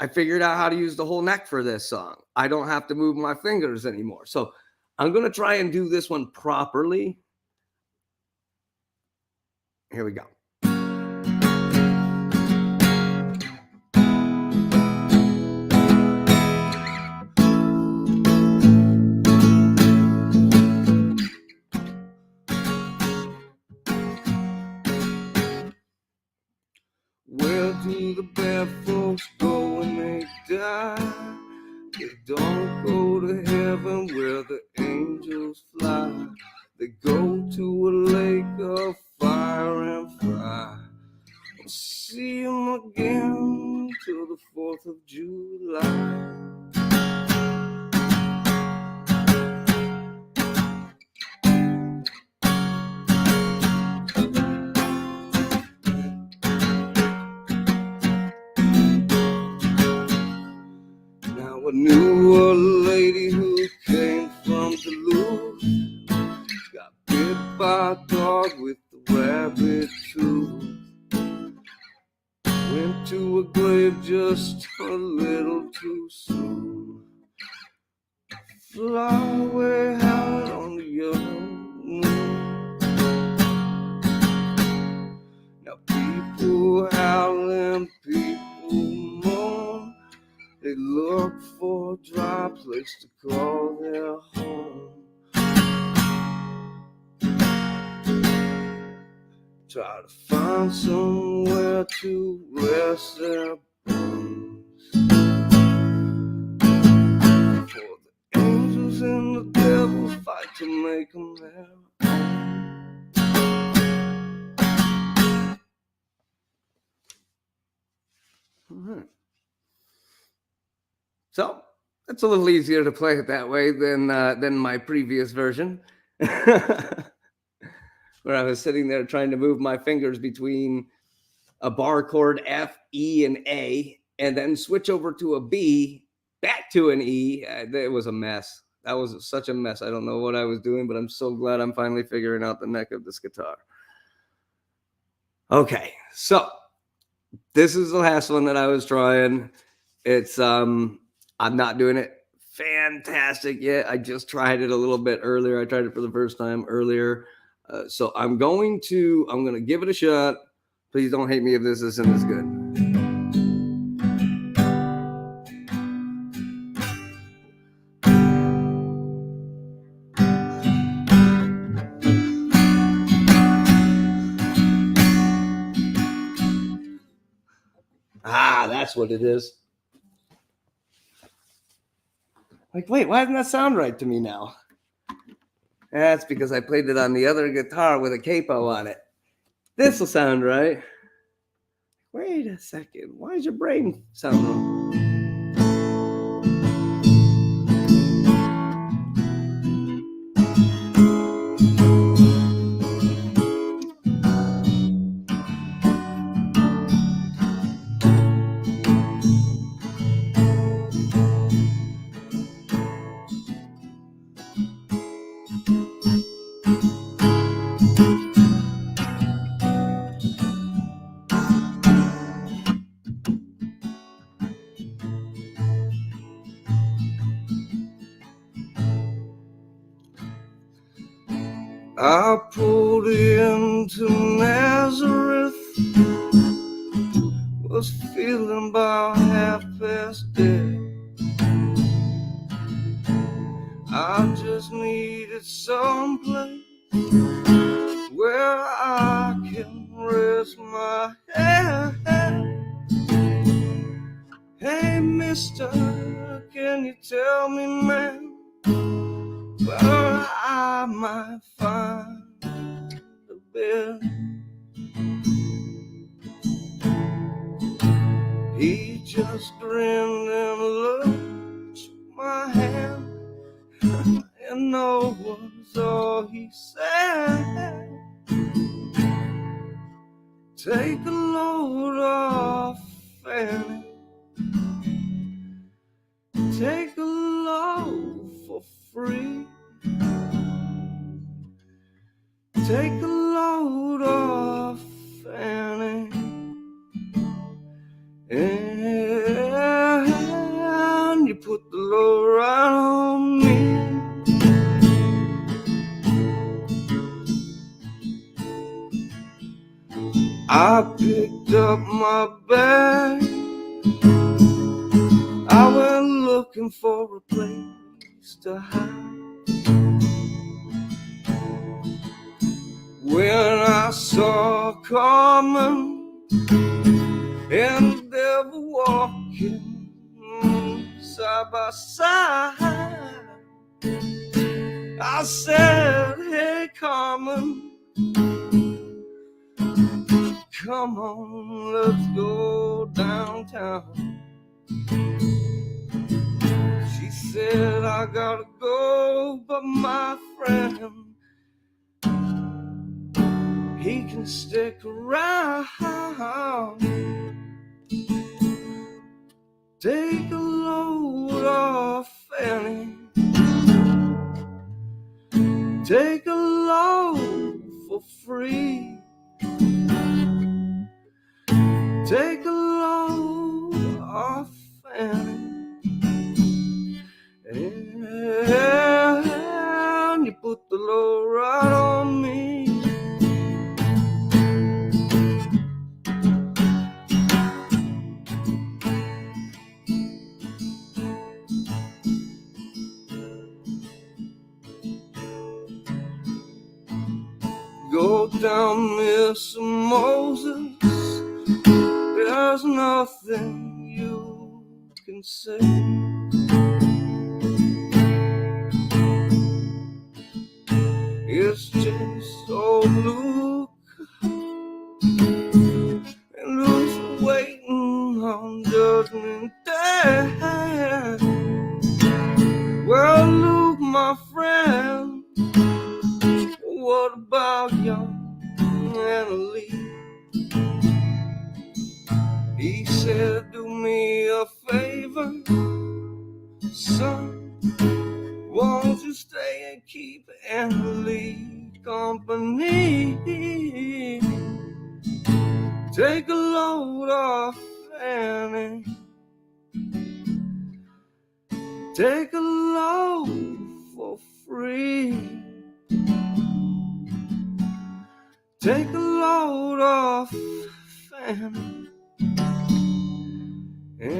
I figured out how to use the whole neck for this song. I don't have to move my fingers anymore. So I'm going to try and do this one properly. Here we go. Where do the bad folks go when they die? They don't go to heaven where the angels fly. They go to a lake of fire and fry. We'll see them again till the 4th of July. I knew a lady who came from Duluth, got bit by a dog with a rabbit tooth. Went to a grave just a little too soon. Fly away out on the yellow moon. Now people howling, people mourn. They look for a dry place to call their home. Try to find somewhere to rest their bones. For the angels and the devil fight to make them their own. All right. So it's a little easier to play it that way than my previous version, where I was sitting there trying to move my fingers between a bar chord F, E, and A, and then switch over to a B, back to an E. It was a mess. That was such a mess. I don't know what I was doing, but I'm so glad I'm finally figuring out the neck of this guitar. Okay, so this is the last one that I was trying. It's I'm not doing it fantastic yet. I just tried it a little bit earlier. I tried it for the first time earlier. So I'm going to give it a shot. Please don't hate me if this isn't as good. That's what it is. Like, wait, why doesn't that sound right to me now? That's because I played it on the other guitar with a capo on it. This will sound right. Wait a second. Why is your brain sound wrong? I pulled into Nazareth, was feeling about half past dead. I just needed someplace where I can rest my head. Hey, mister, can you tell me, man, where I might find a bed? He just grinned and looked at my hand, and no was all he said. Take a load off, Fanny. Take a load for free. Take a load off, Fanny. Yeah. night, I went looking for a place to hide. When I saw Carmen and the devil walking side by side, I said, hey Carmen, come on, let's go downtown. She said, I gotta go, but my friend, he can stick around. Take a load off Fanny. Take a load for free. Take a load off Fanny. And you put the load right on me. Go down, Miss Moses, there's nothing you can say. It's just old Luke, and Luke's waiting on Judgment Day. Well, Luke, my friend, what about young Annalie? He said, do me a favor, son, won't you stay and keep Annalie company? Take a load off Annie. Take a load for free. Take a load off Fanny. And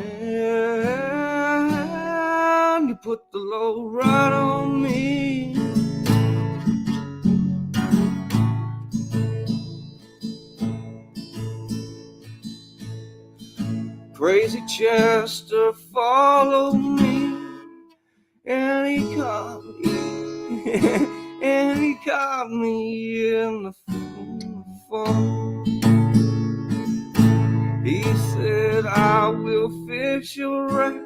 you put the load right on me. Crazy Chester followed me, and he caught me, and he caught me in the phone. He said, I will fix your rap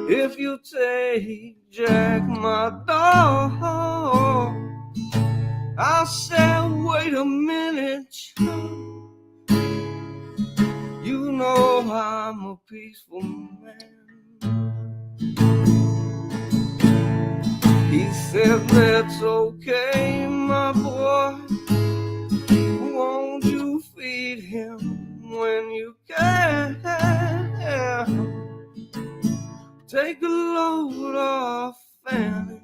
if you take Jack, my dog. I said, wait a minute, you know I'm a peaceful man. He said, that's okay, my boy, won't you feed him when you can? Take a load off Fanny.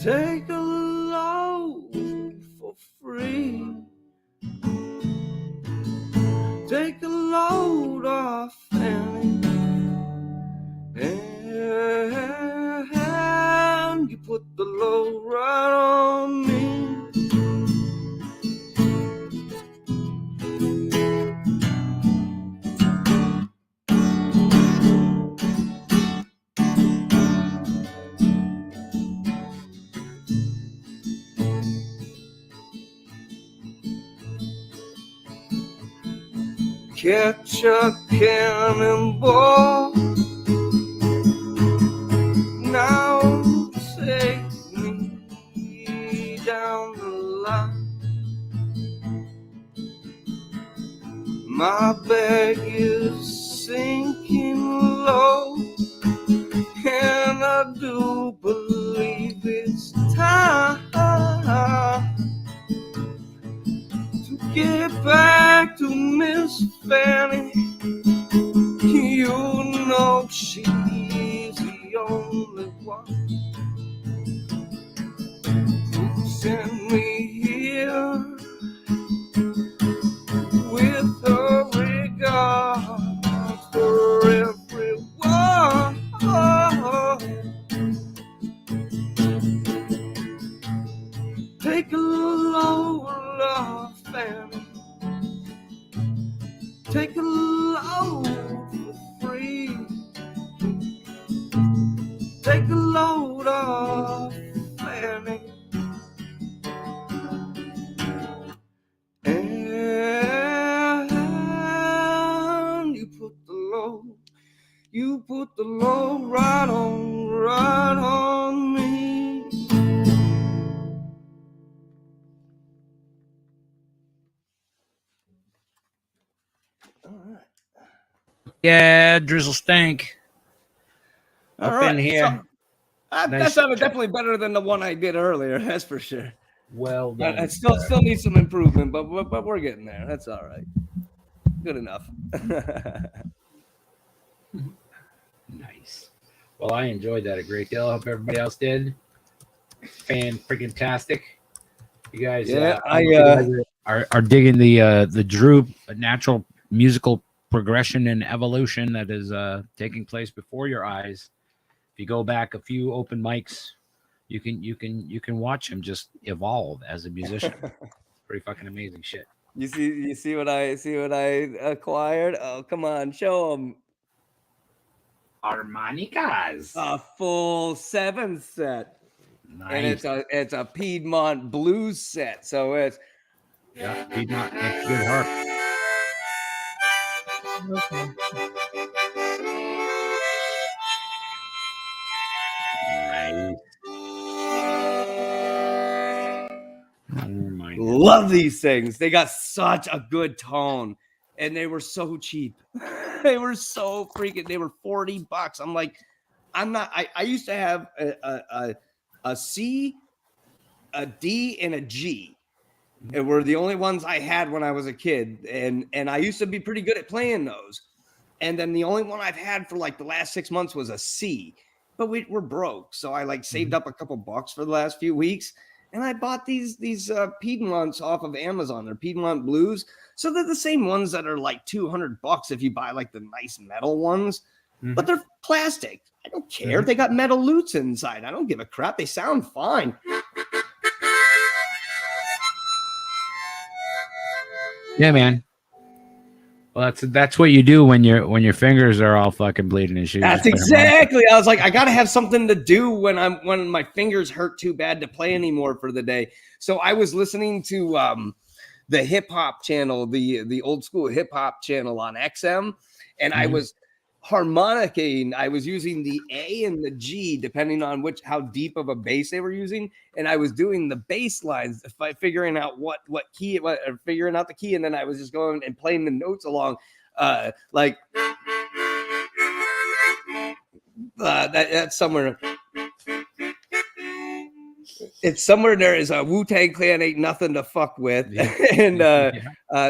Take a load for free. Take a load off Fanny. And you put the load right on me. Catch a cannonball, now take me down the line. My bag is sinking low, and I do believe it's time to get back to Miss Fanny. You know she's the only one who sent me here. take a load for free. Take a load off Fanny. And you put the load right on me. Yeah, drizzle stank. All Up right, in here. so, that Nice sounded chat. definitely better than the one I did earlier. That's for sure. Well But done. I still need some improvement, but we're getting there. That's all right. Good enough. Nice. Well, I enjoyed that a great deal. I hope everybody else did. Fan-freaking-tastic. You guys, Yeah, are digging the droop, natural musical progression and evolution that is taking place before your eyes. If you go back a few open mics, you can watch him just evolve as a musician. Pretty fucking amazing shit. You see what I acquired? Oh, come on, show them. Harmonicas. A full 7 set. Nice. And it's a Piedmont blues set. So it's Piedmont. That's good harp. Okay. Nice. Oh my God. Love these things. They got such a good tone, and they were so cheap. They were so freaking. They were $40. I'm like, I'm not. I used to have a C, a D, and a G. It were the only ones I had when I was a kid, and I used to be pretty good at playing those. And then the only one I've had for like the last 6 months was a C, but we're broke, so I like saved up a couple bucks for the last few weeks. And I bought these Piedmonts off of Amazon. They're Piedmont Blues. So they're the same ones that are like $200 if you buy like the nice metal ones. Mm-hmm. But they're plastic. I don't care. They got metal lutes inside. I don't give a crap. They sound fine. Yeah, man. Well, that's what you do when your fingers are all fucking bleeding and shit. That's exactly. I was like, I gotta have something to do when my fingers hurt too bad to play anymore for the day. So I was listening to the hip hop channel, the old school hip hop channel on XM, and I was harmonicking. I was using the A and the G depending on how deep of a bass they were using, and I was doing the bass lines, figuring out what key, figuring out the key, and then I was just going and playing the notes along, like that's somewhere. It's somewhere there is a Wu-Tang Clan ain't nothing to fuck with. Yeah. And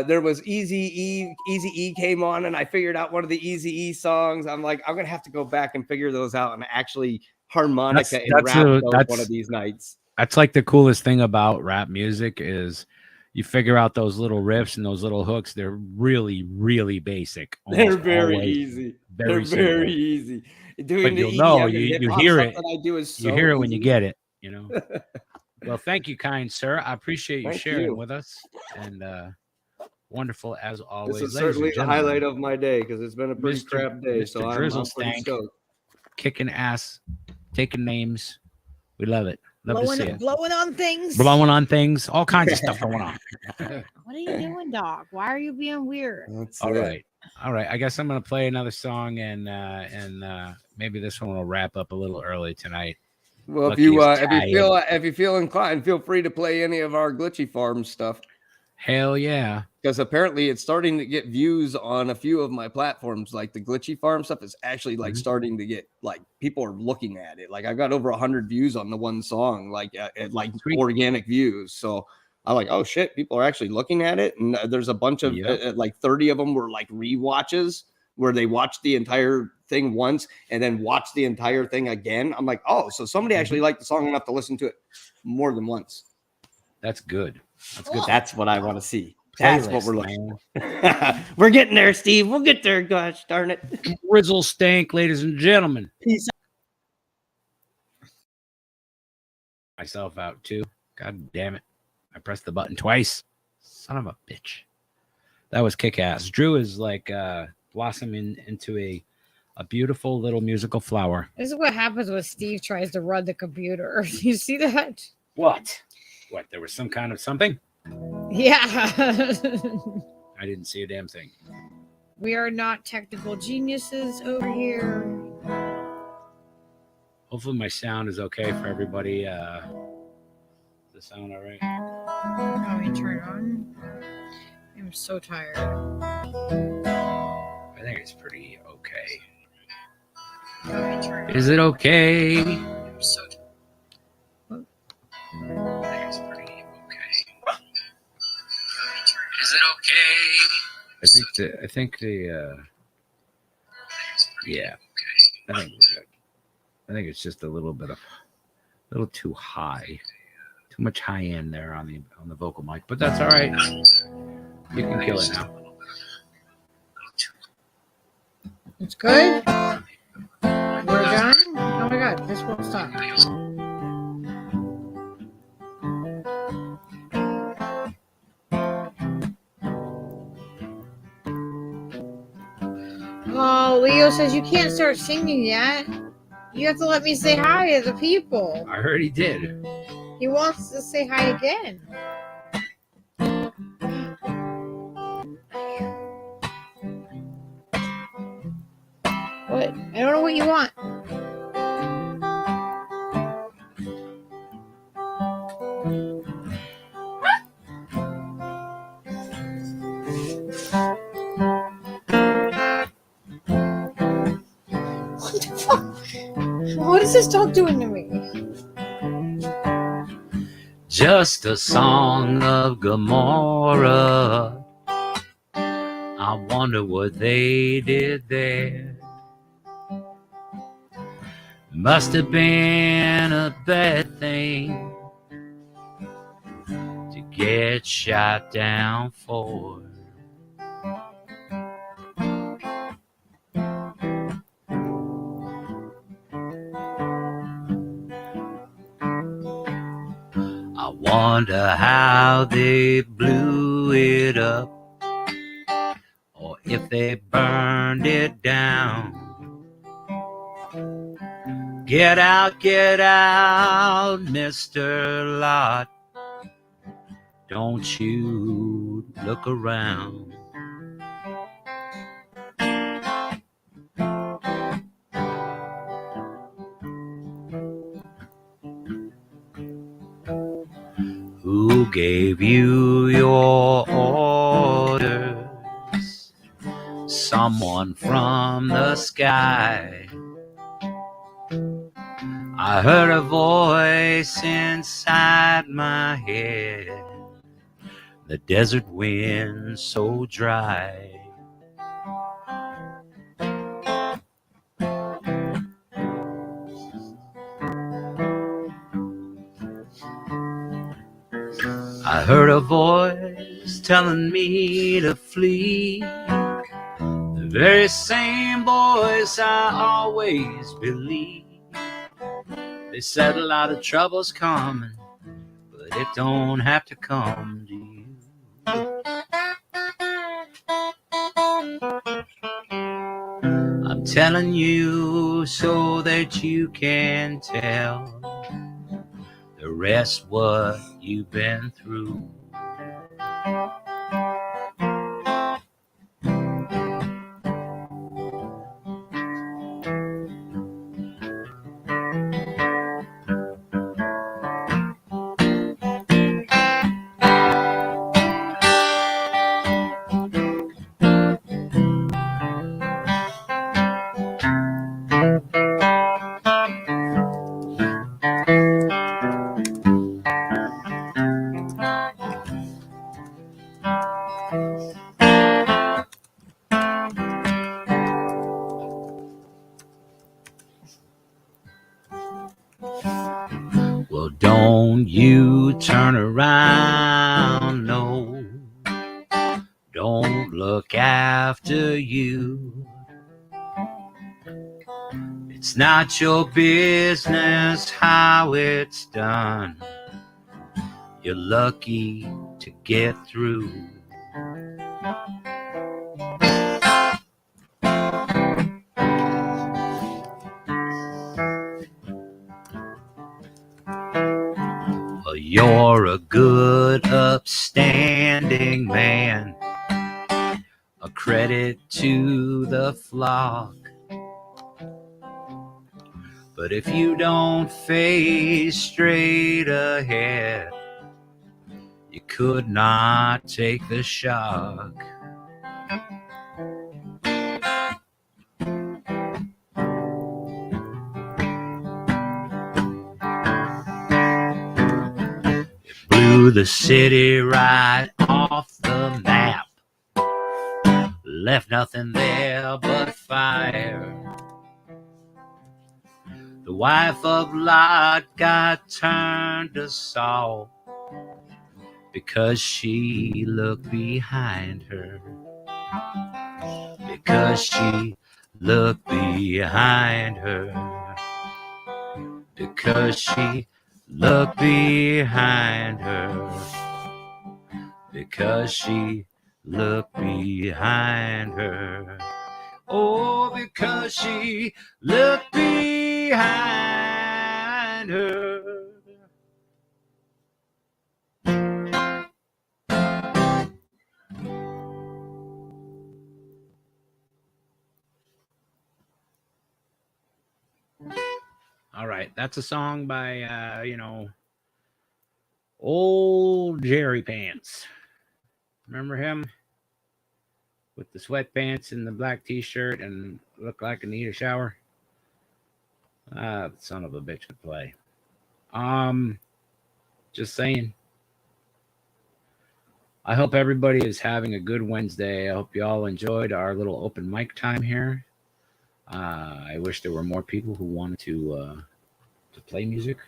there was Easy E came on, and I figured out one of the Easy E songs. I'm like, I'm gonna have to go back and figure those out and actually harmonica and rap one of these nights. That's like the coolest thing about rap music is you figure out those little riffs and those little hooks. They're really, really basic. They're very easy. They're very easy. Doing but you hear it. I do is so you hear it easy. when you get it. You know. Well, thank you, kind sir. I appreciate you sharing with us, and wonderful as always. This is certainly the highlight of my day because it's been a pretty crap day. Mr. So Drizzle I'm pretty stoked. Kicking ass, taking names. We love it. Love to see it. Blowing on things. All kinds of stuff going on. What are you doing, dog? Why are you being weird? All right. I guess I'm gonna play another song, and maybe this one will wrap up a little early tonight. Well, if you feel inclined, feel free to play any of our Glitchy Farm stuff. Hell yeah! Because apparently it's starting to get views on a few of my platforms. Like the Glitchy Farm stuff is actually like starting to get like people are looking at it. Like I got over 100 views on the one song, like organic views. So I'm like, oh shit, people are actually looking at it. And there's a bunch of like 30 of them were like rewatches where they watched the entire thing once and then watched the entire thing again. I'm like, oh, so somebody actually liked the song enough to listen to it more than once. That's good. That's good. That's what I want to see. That's what we're looking for. We're getting there, Steve. We'll get there. Gosh darn it. Drizzle stank, ladies and gentlemen. Peace out. Myself out too. God damn it. I pressed the button twice. Son of a bitch. That was kick-ass. Drew is like blossoming into a beautiful little musical flower. This is what happens when Steve tries to run the computer. You see that? What? What? There was some kind of something? Yeah. I didn't see a damn thing. We are not technical geniuses over here. Hopefully my sound is okay for everybody. Does the sound all right? Let me turn it on. I'm so tired. I think it's pretty okay. Let me turn it Is it okay? I'm so tired. I think it's pretty okay. Is it okay? I think the yeah. I think we're good. I think it's just a little too high. Too much high end there on the vocal mic, but that's all right. You can kill it now. It's good. We're done. Oh my god, this won't stop. Oh, Leo says you can't start singing yet. You have to let me say hi to the people. I already did. He wants to say hi again. What? I don't know what you want. What the fuck? What is this dog doing to me? Just a song of Gomorrah. I wonder what they did there. Must have been a bad thing to get shot down for. I wonder how they blew it up, or if they burned it down. Get out, Mr. Lot. Don't you look around. Who gave you your orders? Someone from the sky. I heard a voice inside my head. The desert wind so dry. I heard a voice telling me to flee. The very same voice I always believed. They said a lot of trouble's coming, but it don't have to come to you. I'm telling you so that you can tell the rest what you've been through. Well, don't you turn around, no. Don't look after you. It's not your business how it's done. You're lucky to get through. give credit to the flock. But if you don't face straight ahead, you could not take the shock. It blew the city right off the map, left nothing there but fire. The wife of Lot got turned to salt because she looked behind her. Because she looked behind her. Because she looked behind her. Because she looked behind her. Oh, because she looked behind her. All right, that's a song by, old Jerry Pants. Remember him? With the sweatpants and the black t-shirt and looked like he needed a shower. Son of a bitch could play. Just saying. I hope everybody is having a good Wednesday. I hope you all enjoyed our little open mic time here. I wish there were more people who wanted to play music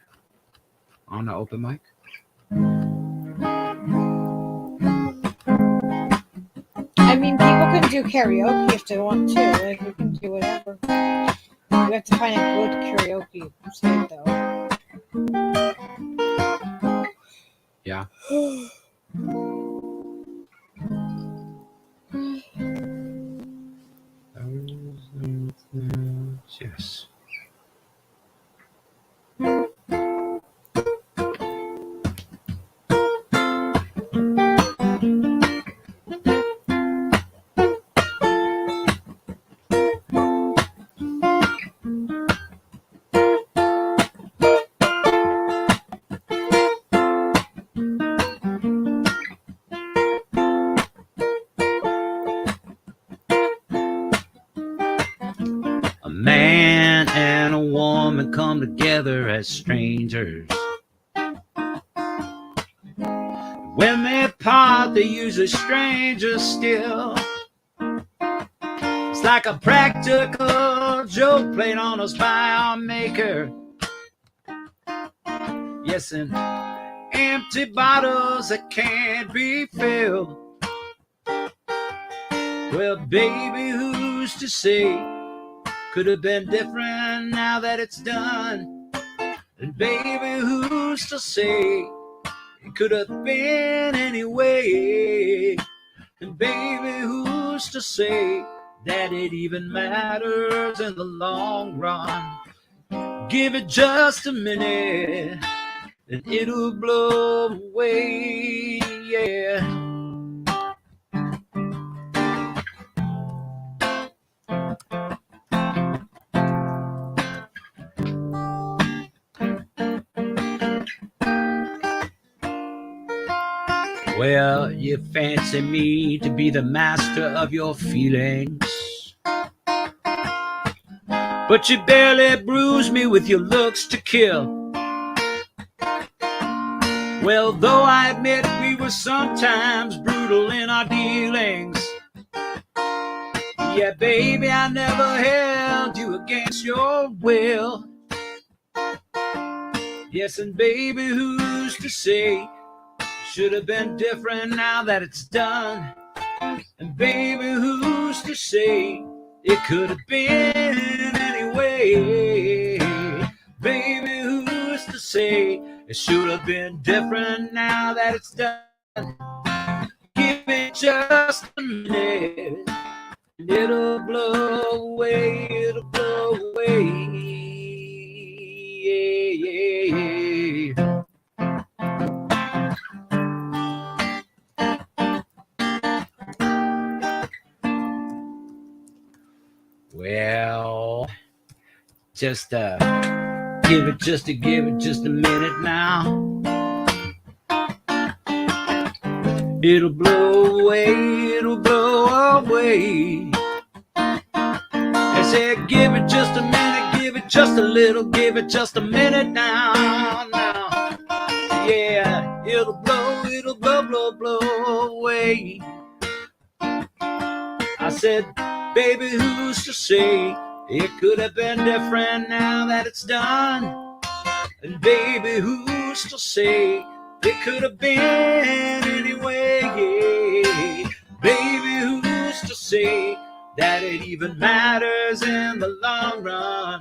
on the open mic. I mean, people can do karaoke if they want to. Like, we can do whatever. We have to find a good karaoke site, though. Yeah. Yes. A man and a woman come together as strangers. When they part, they usually strangers still. It's like a practical joke played on us by our maker. Yes, and empty bottles that can't be filled. Well, baby, who's to say? Could have been different now that it's done. And baby, who's to say? It could have been anyway. And baby, who's to say that it even matters in the long run? Give it just a minute and it'll blow away, yeah. Well, you fancy me to be the master of your feelings, but you barely bruise me with your looks to kill. Well, though I admit we were sometimes brutal in our dealings, yeah, baby, I never held you against your will. Yes, and baby, who's to say? Should have been different now that it's done. And baby, who's to say? It could have been anyway. Baby, who's to say? It should have been different now that it's done. Give it just a minute and it'll blow away, it'll blow away. Yeah, yeah, yeah. Well, just give it just a minute now. It'll blow away, I said give it just a minute, give it just a little, give it just a minute now. Yeah, it'll blow away. I said, baby, who's to say it could have been different now that it's done? And baby, who's to say it could have been anyway? Yeah. Baby, who's to say that it even matters in the long run?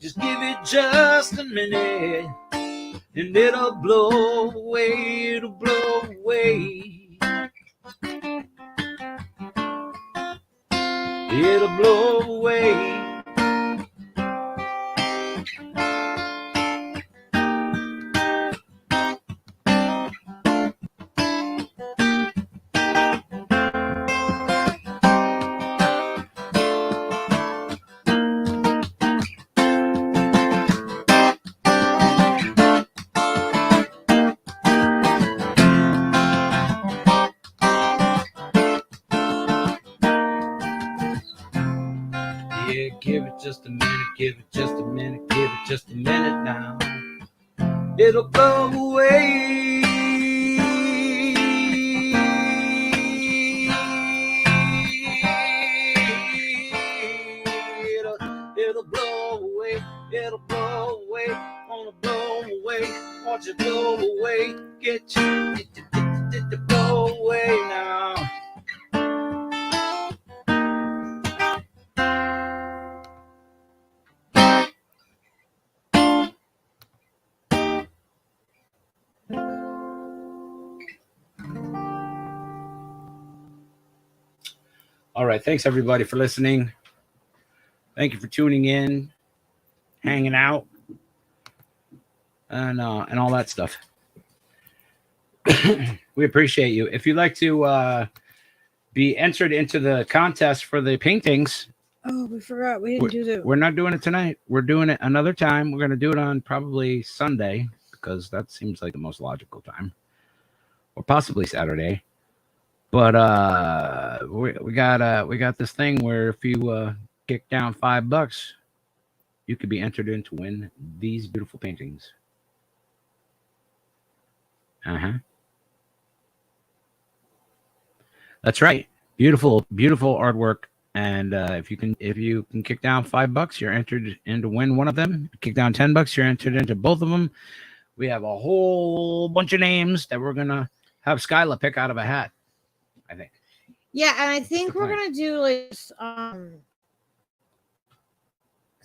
Just give it just a minute and it'll blow away, it'll blow away. It'll blow away. Give it just a minute, give it just a minute, give it just a minute now. It'll blow away. It'll blow away, it'll blow away, wanna blow away, want you to blow away, get you to blow away now. All right. Thanks, everybody, for listening. Thank you for tuning in, hanging out, and all that stuff. We appreciate you. If you'd like to be entered into the contest for the paintings. Oh, we forgot. We didn't do that. We're not doing it tonight. We're doing it another time. We're going to do it on probably Sunday because that seems like the most logical time, or possibly Saturday. But we got this thing where if you kick down $5, you could be entered in to win these beautiful paintings. That's right. Beautiful artwork. And if you can kick down $5, you're entered in to win one of them. Kick down $10, you're entered into both of them. We have a whole bunch of names that we're gonna have Skyla pick out of a hat, I think. Yeah, and I think we're gonna do like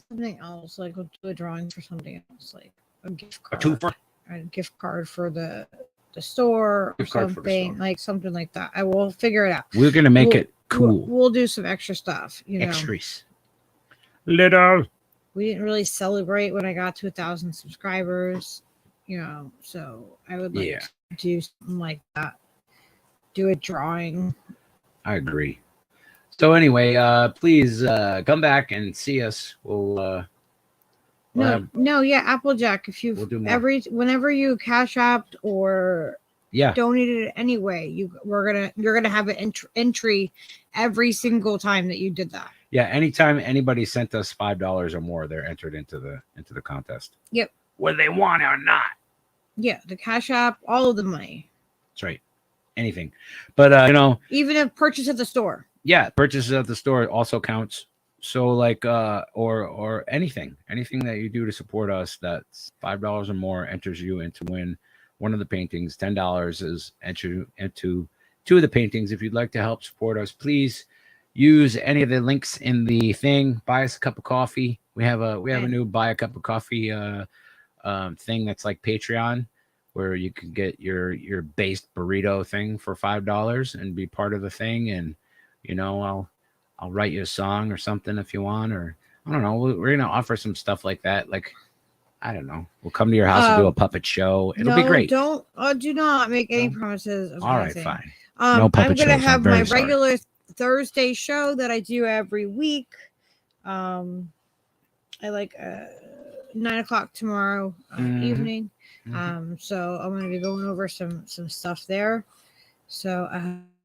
something else. Like we'll do a drawing for something else, like a gift card, a gift card for the store or something, like something like that. I will figure it out. We're gonna make it cool. We'll do some extra stuff. Extras. Little. We didn't really celebrate when I got to 1,000 subscribers. So I would like to do something like that. Do a drawing. I agree. So anyway, please come back and see us. We'll Applejack. If you whenever you Cash App or donated it anyway, you're gonna have an entry every single time that you did that. Yeah, anytime anybody sent us $5 or more, they're entered into the contest. Yep. Whether they want it or not. Yeah, the Cash App, all of the money. That's right. Anything. But even if purchase at the store. Yeah, purchases at the store also counts. So like or anything that you do to support us that's $5 or more enters you into win one of the paintings. $10 is enter into two of the paintings. If you'd like to help support us, please use any of the links in the thing. Buy us a cup of coffee. We have a new buy a cup of coffee thing that's like Patreon, where you can get your based burrito thing for $5 and be part of the thing. And I'll write you a song or something if you want, or I don't know. We're gonna offer some stuff like that. Like, I don't know. We'll come to your house and do a puppet show. It'll be great. Do not make any promises. All right, fine. No puppet shows. I'm gonna have my regular Thursday show that I do every week. at like 9 o'clock tomorrow evening. So I'm gonna be going over some stuff there. So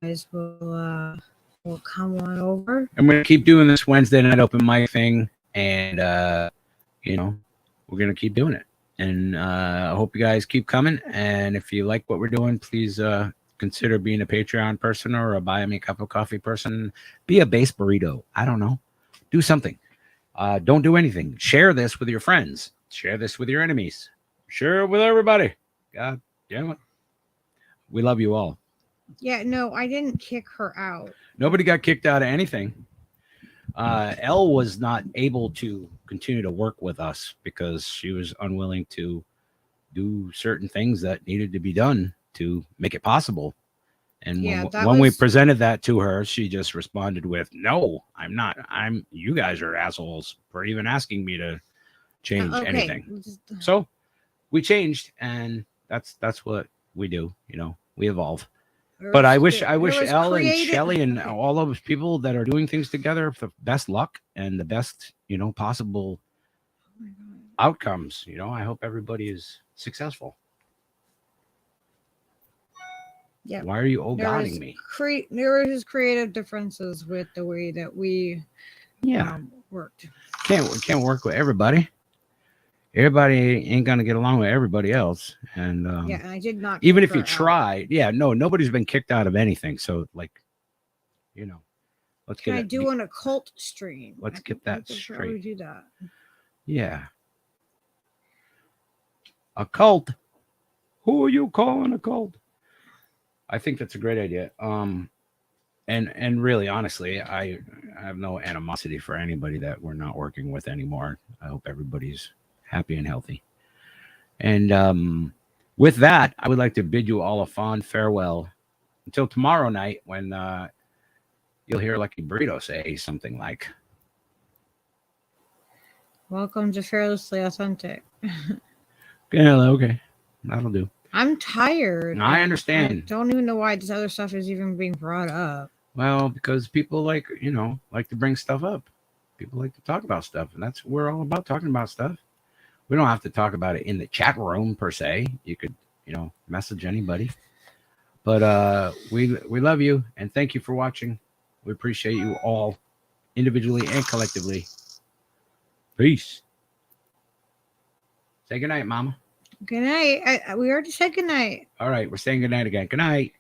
guys will come on over. I'm gonna keep doing this Wednesday night open mic thing, and you know, we're gonna keep doing it. And I hope you guys keep coming. And if you like what we're doing, please consider being a Patreon person or a buy me a cup of coffee person. Be a base burrito. I don't know. Do something. Don't do anything. Share this with your friends. Share this with your enemies. Share it with everybody. God damn it. We love you all. Yeah, no, I didn't kick her out. Nobody got kicked out of anything. Elle was not able to continue to work with us because she was unwilling to do certain things that needed to be done to make it possible. And when we presented that to her, she just responded with, "No, I'm not. You guys are assholes for even asking me to change anything." So we changed, and that's what we do. You know, we evolve. But I wish Elle and Shelly and all those people that are doing things together the best luck and the best, possible outcomes. I hope everybody is successful. Yeah. Why are you godding me? There is creative differences with the way that we worked. Can't work with everybody. Everybody ain't gonna get along with everybody else, and and I did not. Even if you try, nobody's been kicked out of anything. So, let's Can I do an occult stream? Let's get that straight. We do that. Yeah, a cult. Who are you calling a cult? I think that's a great idea. And really, honestly, I have no animosity for anybody that we're not working with anymore. I hope everybody's happy and healthy. And with that, I would like to bid you all a fond farewell until tomorrow night when you'll hear Lucky Burrito say something like, "Welcome to Fearlessly Authentic." Okay, that'll do. I'm tired. I understand. I don't even know why this other stuff is even being brought up. Well, because people like to bring stuff up. People like to talk about stuff, and we're all about talking about stuff. We don't have to talk about it in the chat room per se. You could, message anybody. But we love you and thank you for watching. We appreciate you all individually and collectively. Peace. Say goodnight, Mama. Good night. We already said good night. All right, we're saying good night again. Good night.